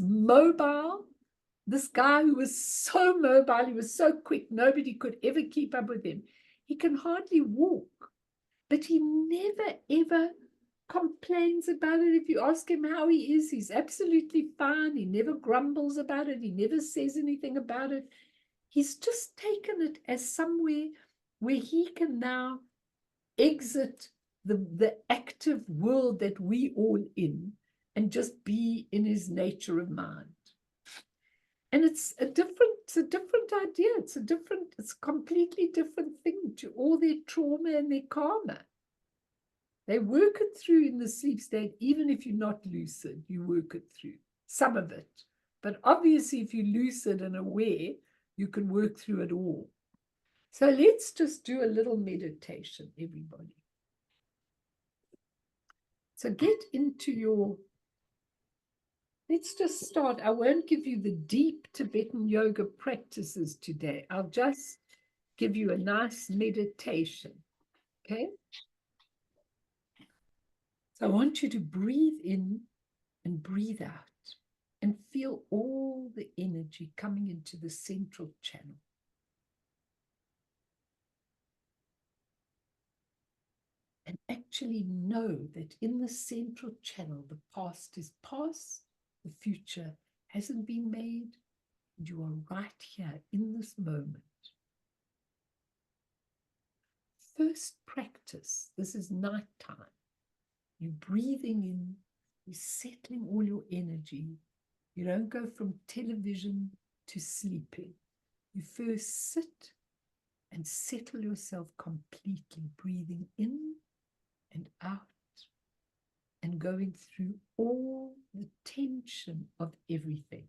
Speaker 1: guy who was so mobile, he was so quick, nobody could ever keep up with him. He can hardly walk, but he never, ever complains about it. If you ask him how he is, he's absolutely fine. He never grumbles about it. He never says anything about it. He's just taken it as somewhere where he can now exit the active world that we all in and just be in his nature of mind. And it's a different idea. It's a completely different thing to all their trauma and their karma. They work it through in the sleep state. Even if you're not lucid, you work it through, some of it. But obviously, if you're lucid and aware, you can work through it all. So let's just do a little meditation, everybody. So get into your, let's just start. I won't give you the deep Tibetan yoga practices today. I'll just give you a nice meditation, okay? So I want you to breathe in and breathe out and feel all the energy coming into the central channel. And actually know that in the central channel, the past is past, the future hasn't been made, You are right here in this moment. First practice, this is nighttime. You're breathing in, you're settling all your energy. You don't go from television to sleeping. You first sit and settle yourself completely, breathing in and out and going through all the tension of everything.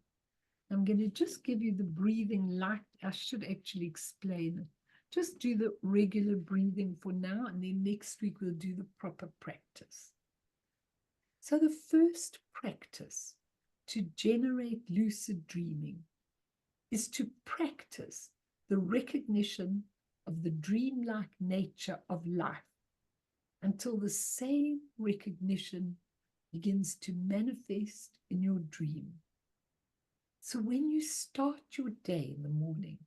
Speaker 1: I'm going to just give you the breathing like I should actually explain it. Just do the regular breathing for now, and then next week we'll do the proper practice. So the first practice to generate lucid dreaming is to practice the recognition of the dreamlike nature of life until the same recognition begins to manifest in your dream. So when you start your day in the morning,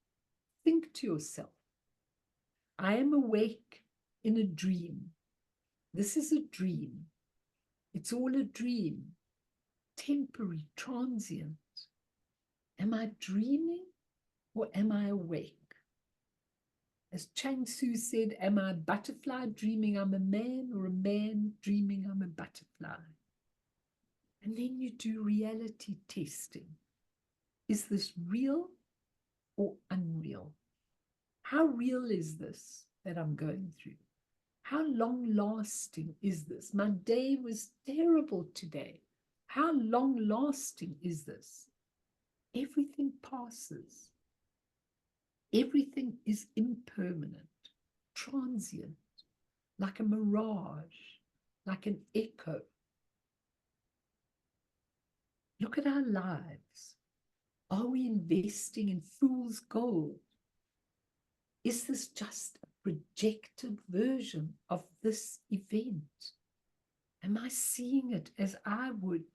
Speaker 1: think to yourself, I am awake in a dream. This is a dream. It's all a dream, temporary, transient. Am I dreaming or am I awake? As Chang Tzu said, am I a butterfly dreaming I'm a man, or a man dreaming I'm a butterfly? And then you do reality testing. Is this real or unreal? How real is this that I'm going through? How long lasting is this? My day was terrible today. How long lasting is this? Everything passes. Everything is impermanent, transient, like a mirage, like an echo. Look at our lives. Are we investing in fool's gold? Is this just a projected version of this event? Am I seeing it as I would?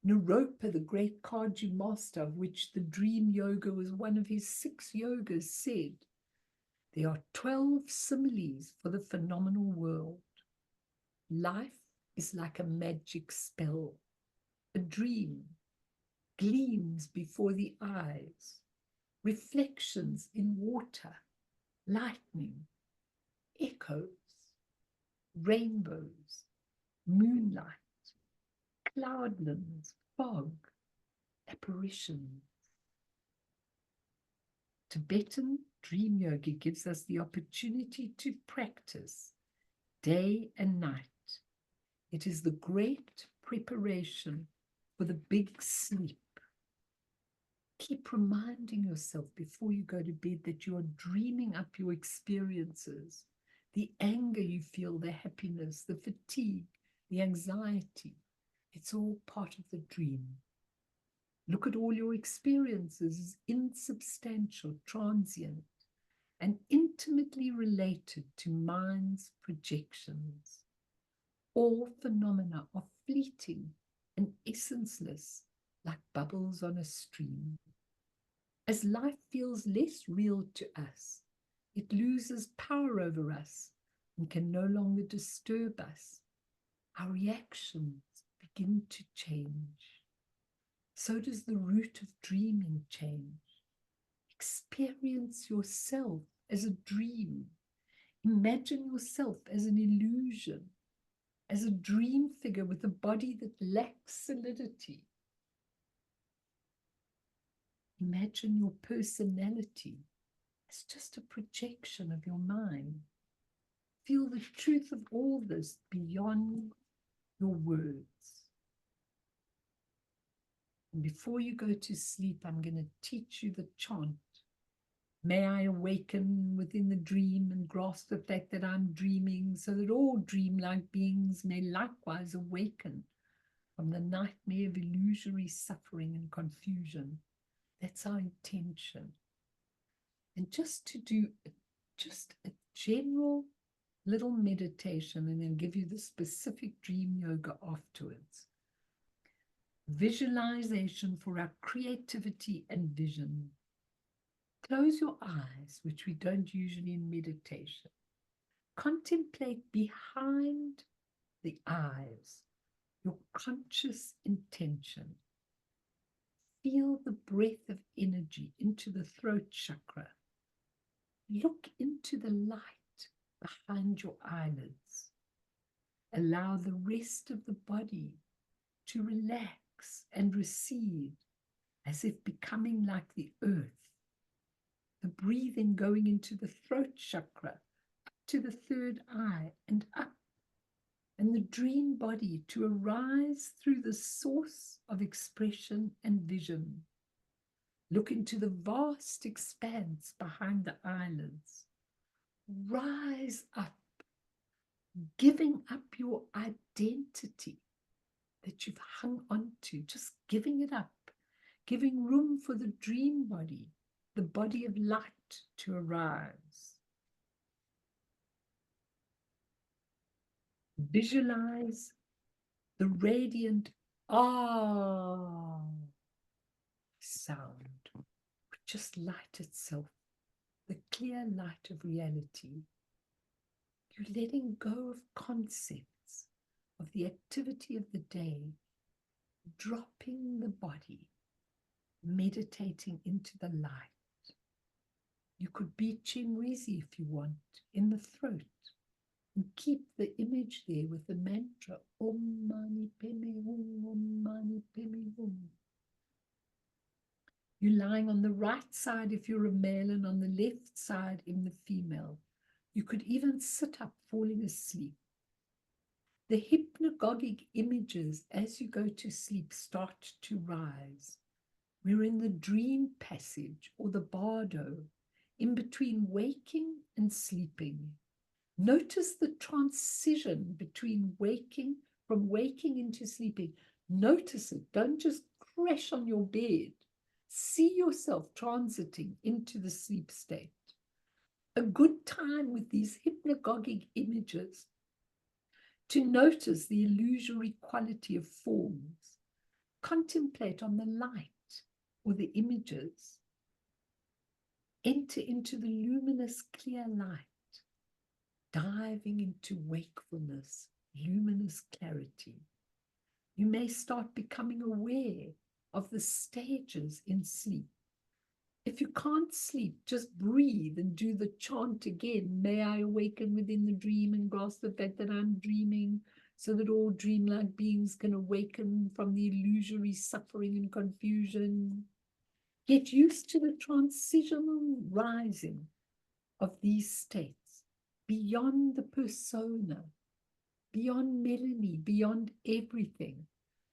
Speaker 1: Naropa, the great Kaji master, of which the Dream Yoga was one of his 6 yogas, said, there are 12 similes for the phenomenal world. Life is like a magic spell. A dream gleams before the eyes, reflections in water, lightning, echoes, rainbows, moonlight, cloudlands, fog, apparitions. Tibetan Dream Yoga gives us the opportunity to practice day and night. It is the great preparation for the big sleep. Keep reminding yourself before you go to bed that you are dreaming up your experiences, the anger you feel, the happiness, the fatigue, the anxiety. It's all part of the dream. Look at all your experiences as insubstantial, transient, and intimately related to mind's projections. All phenomena are fleeting and essenceless, like bubbles on a stream. As life feels less real to us, it loses power over us and can no longer disturb us. Our reactions begin to change. So does the root of dreaming change. Experience yourself as a dream. Imagine yourself as an illusion, as a dream figure with a body that lacks solidity. Imagine your personality as just a projection of your mind. Feel the truth of all this beyond your words. And before you go to sleep, I'm going to teach you the chant. May I awaken within the dream and grasp the fact that I'm dreaming, so that all dreamlike beings may likewise awaken from the nightmare of illusory suffering and confusion. That's our intention. And just to do just a general little meditation, and then give you the specific dream yoga afterwards. Visualization for our creativity and vision. Close your eyes, which we don't usually in meditation. Contemplate behind the eyes your conscious intention. feel the breath of energy into the throat chakra. Look into the light behind your eyelids. Allow the rest of the body to relax and recede, as if becoming like the earth. The breathing going into the throat chakra, up to the third eye and up, and the dream body to arise through the source of expression and vision. Look into the vast expanse behind the eyelids. Rise up, giving up your identity that you've hung on to, just giving it up, giving room for the dream body, the body of light to arise. Visualize the radiant ah sound, just light itself, the clear light of reality. You're letting go of concepts of the activity of the day, dropping the body, meditating into the light. You could be Chinwezi if you want, in the throat, and keep the image there with the mantra, Om Mani Padme Hum, Om Mani Padme Hum. You're lying on the right side if you're a male, and on the left side in the female. You could even sit up, falling asleep. The hypnagogic images as you go to sleep start to rise. We're in the dream passage, or the bardo, in between waking and sleeping. Notice the transition between from waking into sleeping. Notice it. Don't just crash on your bed. See yourself transiting into the sleep state. A good time with these hypnagogic images to notice the illusory quality of forms. Contemplate on the light or the images. Enter into the luminous, clear light, diving into wakefulness, luminous clarity. You may start becoming aware of the stages in sleep. If you can't sleep, just breathe and do the chant again. May I awaken within the dream and grasp the fact that I'm dreaming, so that all dreamlike beings can awaken from the illusory suffering and confusion. Get used to the transitional rising of these states, beyond the persona, beyond Melanie, beyond everything,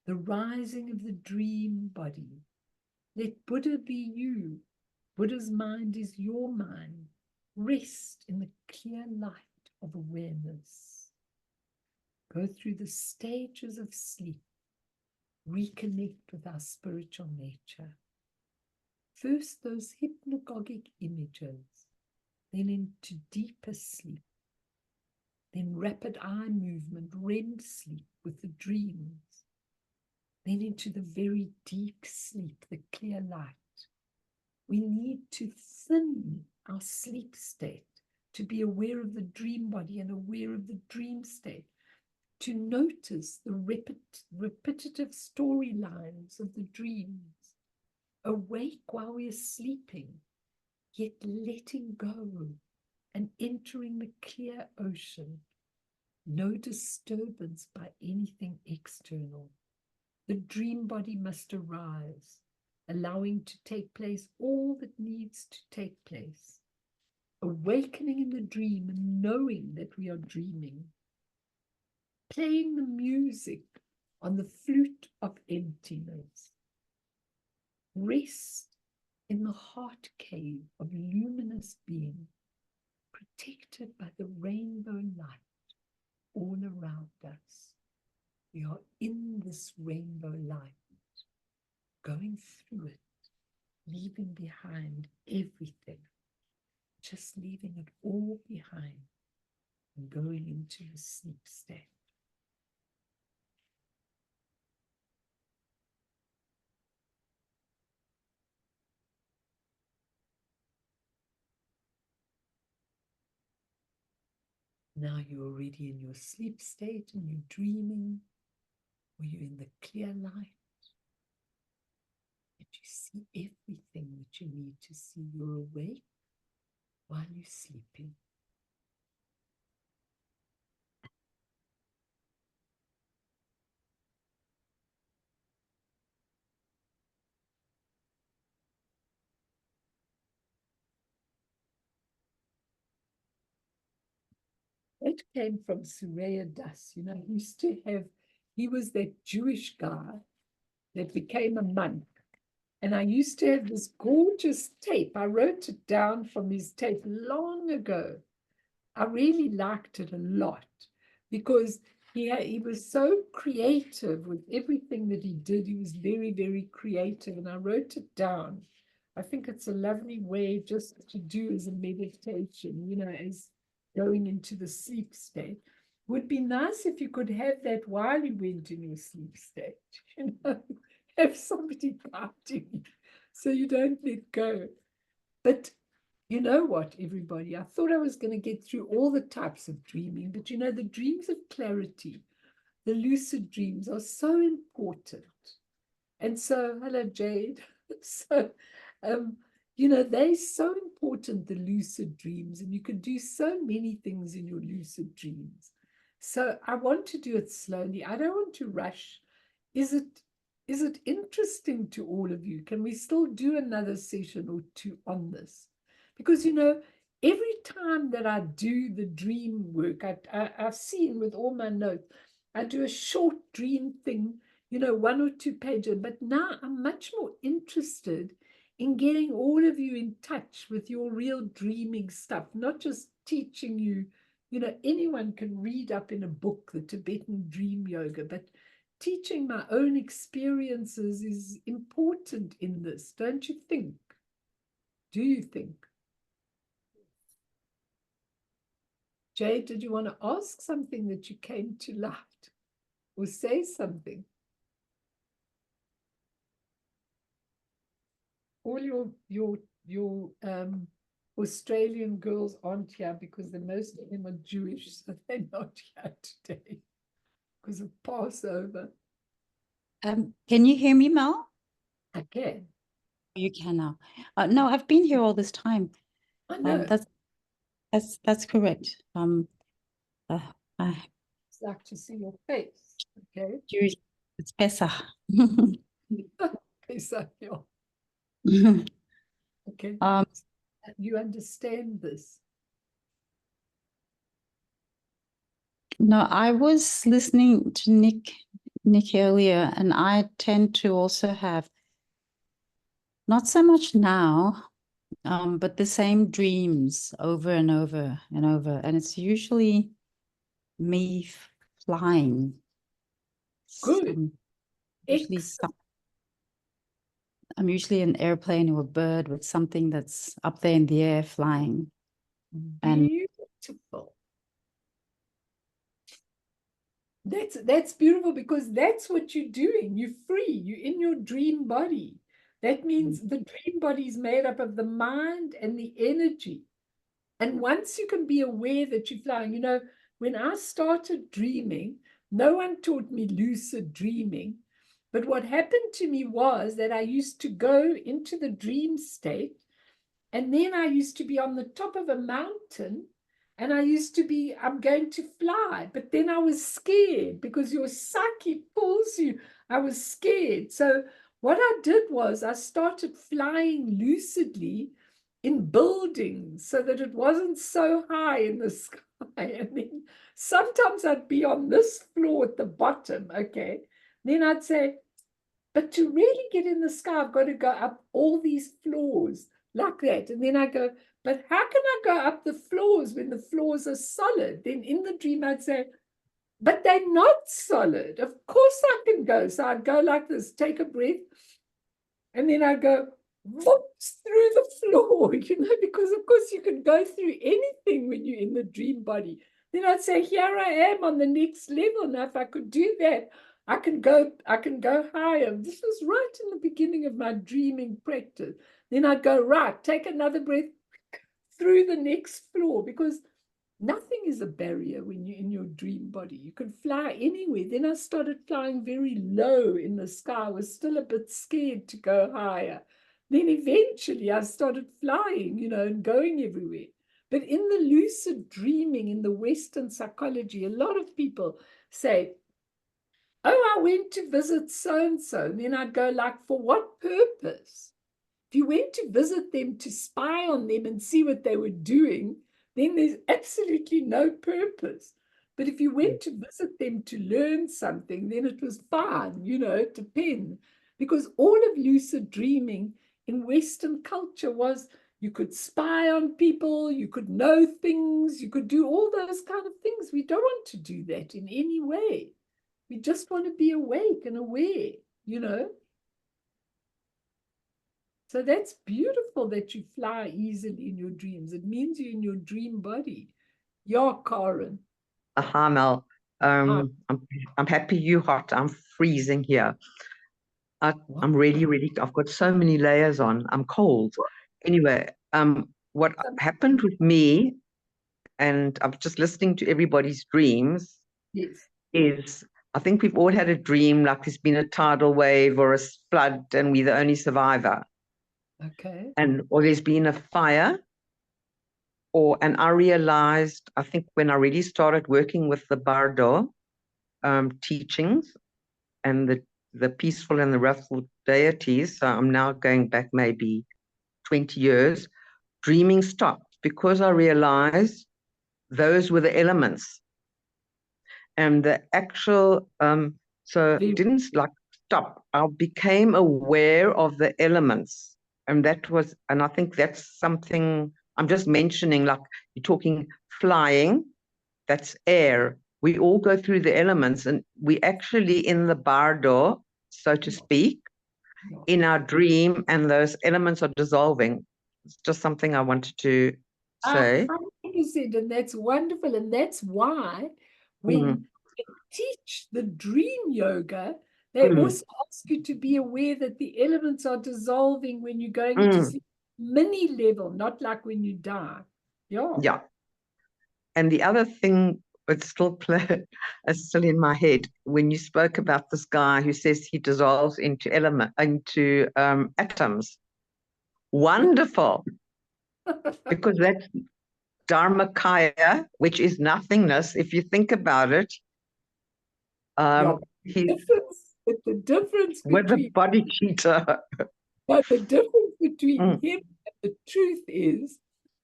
Speaker 1: the rising of the dream body. Let Buddha be you. Buddha's mind is your mind. Rest in the clear light of awareness. Go through the stages of sleep. Reconnect with our spiritual nature. First, those hypnagogic images, then into deeper sleep, then rapid eye movement, REM sleep with the dreams, then into the very deep sleep, the clear light. We need to thin our sleep state to be aware of the dream body and aware of the dream state, to notice the repetitive storylines of the dreams. Awake while we are sleeping, yet letting go and entering the clear ocean. No disturbance by anything external. The dream body must arise, allowing to take place all that needs to take place. Awakening in the dream and knowing that we are dreaming. Playing the music on the flute of emptiness. Rest in the heart cave of luminous being, protected by the rainbow light all around us. We are in this rainbow light, going through it, leaving behind everything, just leaving it all behind and going into a sleep state. Now you're already in your sleep state and you're dreaming, or you're in the clear light. And you see everything that you need to see. You're awake while you're sleeping. It came from Surya Das. You know, he used to have, he was that Jewish guy that became a monk. And I used to have this gorgeous tape. I wrote it down from his tape long ago. I really liked it a lot because he was so creative with everything that he did. He was very, very creative. And I wrote it down. I think it's a lovely way just to do as a meditation, you know, as going into the sleep state. Would be nice if you could have that while you went in your sleep state, you know, have somebody guiding you so you don't let go. But you know what, everybody, I thought I was going to get through all the types of dreaming, but you know, the dreams of clarity, the lucid dreams are so important. And so, hello, Jade. So, you know, they're so important, the lucid dreams, and you can do so many things in your lucid dreams. So I want to do it slowly. I don't want to rush. Is it interesting to all of you? Can we still do another session or two on this? Because, you know, every time that I do the dream work, I've seen with all my notes, I do a short dream thing, you know, 1 or 2 pages. But now I'm much more interested in getting all of you in touch with your real dreaming stuff, not just teaching you, you know, anyone can read up in a book, the Tibetan Dream Yoga, but teaching my own experiences is important in this, don't you think? Do you think? Jade, did you want to ask something that you came to light or say something? All your Australian girls aren't here because most of them are Jewish, so they're not here today because of Passover.
Speaker 6: Can you hear me, Mel?
Speaker 1: I can.
Speaker 6: You can now. No, I've been here all this time.
Speaker 1: I know.
Speaker 6: That's correct. I
Speaker 1: It's like to see your face. Okay.
Speaker 6: Jewish, it's Pesach.
Speaker 1: Pesach, yeah. Okay. You understand this.
Speaker 6: No, I was listening to Nick earlier, and I tend to also have not so much now, but the same dreams over and over and over, and it's usually me flying.
Speaker 1: Good.
Speaker 6: I'm usually an airplane or a bird with something that's up there in the air flying. And
Speaker 1: Beautiful. That's beautiful because that's what you're doing. You're free. You're in your dream body. That means the dream body is made up of the mind and the energy. And once you can be aware that you're flying, you know, when I started dreaming, no one taught me lucid dreaming. But what happened to me was that I used to go into the dream state, and then I used to be on the top of a mountain, and I used to be, I'm going to fly. But then I was scared because your psyche pulls you. I was scared. So what I did was I started flying lucidly in buildings so that it wasn't so high in the sky. And then sometimes I'd be on this floor at the bottom, okay? Then I'd say, but to really get in the sky, I've got to go up all these floors like that. And then I go, but how can I go up the floors when the floors are solid? Then in the dream, I'd say, but they're not solid. Of course I can go. So I'd go like this, take a breath, and then I'd go, whoops, through the floor, you know, because of course you can go through anything when you're in the dream body. Then I'd say, here I am on the next level. Now, if I could do that, I can go higher. This was right in the beginning of my dreaming practice. Then I'd go, right, take another breath through the next floor, because Nothing is a barrier when you're in your dream body. You can fly anywhere. Then I started flying very low in the sky. I was still a bit scared to go higher. Then eventually I started flying, and going everywhere. But in the lucid dreaming, in the Western psychology, a lot of people say, oh, I went to visit so-and-so. And then I'd go like, for what purpose? If you went to visit them to spy on them and see what they were doing, then there's absolutely no purpose. But if you went to visit them to learn something, then it was fine, it depends. Because all of lucid dreaming in Western culture was you could spy on people, you could know things, you could do all those kind of things. We don't want to do that in any way. We just want to be awake and aware. So that's beautiful that you fly easily in your dreams. It means you're in your dream body. Yeah, Karen.
Speaker 7: Hi, Mel. I'm happy you hot. I'm freezing here. I'm really, I've got so many layers on. I'm cold. Anyway, what happened with me, and I'm just listening to everybody's dreams,
Speaker 1: Yes.
Speaker 7: is I think we've all had a dream like there's been a tidal wave or a flood and we're the only survivor.
Speaker 1: Okay.
Speaker 7: Or there's been a fire. And I realized, I think when I really started working with the Bardo teachings and the peaceful and the wrathful deities, so I'm now going back maybe 20 years, dreaming stopped because I realized those were the elements. And the actual, it didn't like stop. I became aware of the elements. And I think that's something I'm just mentioning, like you're talking flying, that's air. We all go through the elements, and we actually in the bardo, so to speak, in our dream, and those elements are dissolving. It's just something I wanted to say.
Speaker 1: 100%, and that's wonderful. And that's why when they teach the dream yoga, they also ask you to be aware that the elements are dissolving when you're going into sleep, mini level, not like when you die.
Speaker 7: Yeah. And the other thing, it's still in my head when you spoke about this guy who says he dissolves into atoms. Wonderful. Because that's Dharmakaya, which is nothingness. If you think about it,
Speaker 1: the difference
Speaker 7: with
Speaker 1: between
Speaker 7: the body cheater.
Speaker 1: But the difference between him and the truth is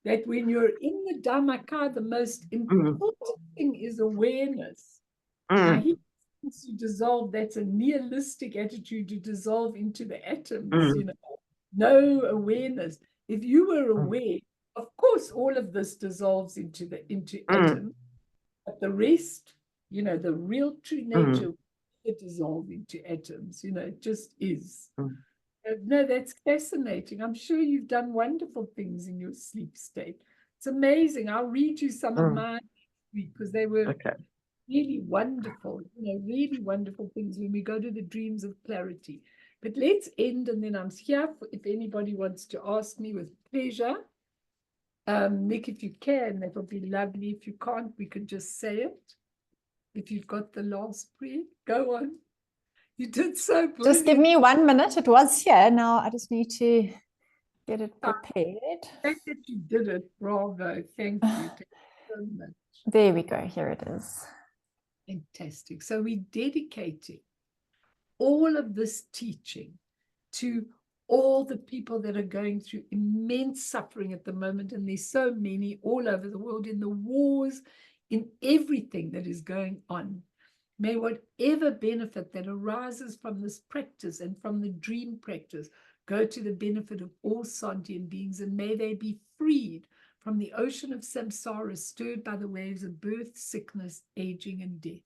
Speaker 1: that when you're in the Dhammakaya, the most important thing is awareness. Now, he wants to dissolve, that's a nihilistic attitude to dissolve into the atoms, no awareness. If you were aware, of course, all of this dissolves into atoms, but the rest, the real true nature will dissolve into atoms, it just is. No, that's fascinating. I'm sure you've done wonderful things in your sleep state. It's amazing. I'll read you some of mine because they were really wonderful, really wonderful things when we go to the dreams of clarity. But let's end, and then I'm here if anybody wants to ask me with pleasure. Nick, if you can, that would be lovely. If you can't, we could just say it. If you've got the last prayer, go on. You did so brilliant.
Speaker 5: Just give me 1 minute. It was here. Now I just need to get it prepared.
Speaker 1: The fact that you did it, bravo. Thank you. Thank you so much.
Speaker 5: There we go. Here it is.
Speaker 1: Fantastic. So we're dedicating all of this teaching to all the people that are going through immense suffering at the moment. And there's so many all over the world, in the wars, in everything that is going on. May whatever benefit that arises from this practice and from the dream practice go to the benefit of all sentient beings, and may they be freed from the ocean of samsara stirred by the waves of birth, sickness, aging, and death.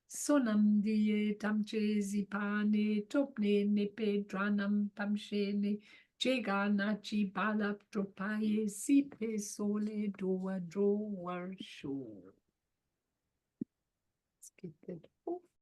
Speaker 1: Sonam diye tamche zipane topne nepe dranam tamshene jeganachi balap tropaye sipe sole doa dro warsho. Let's get that off.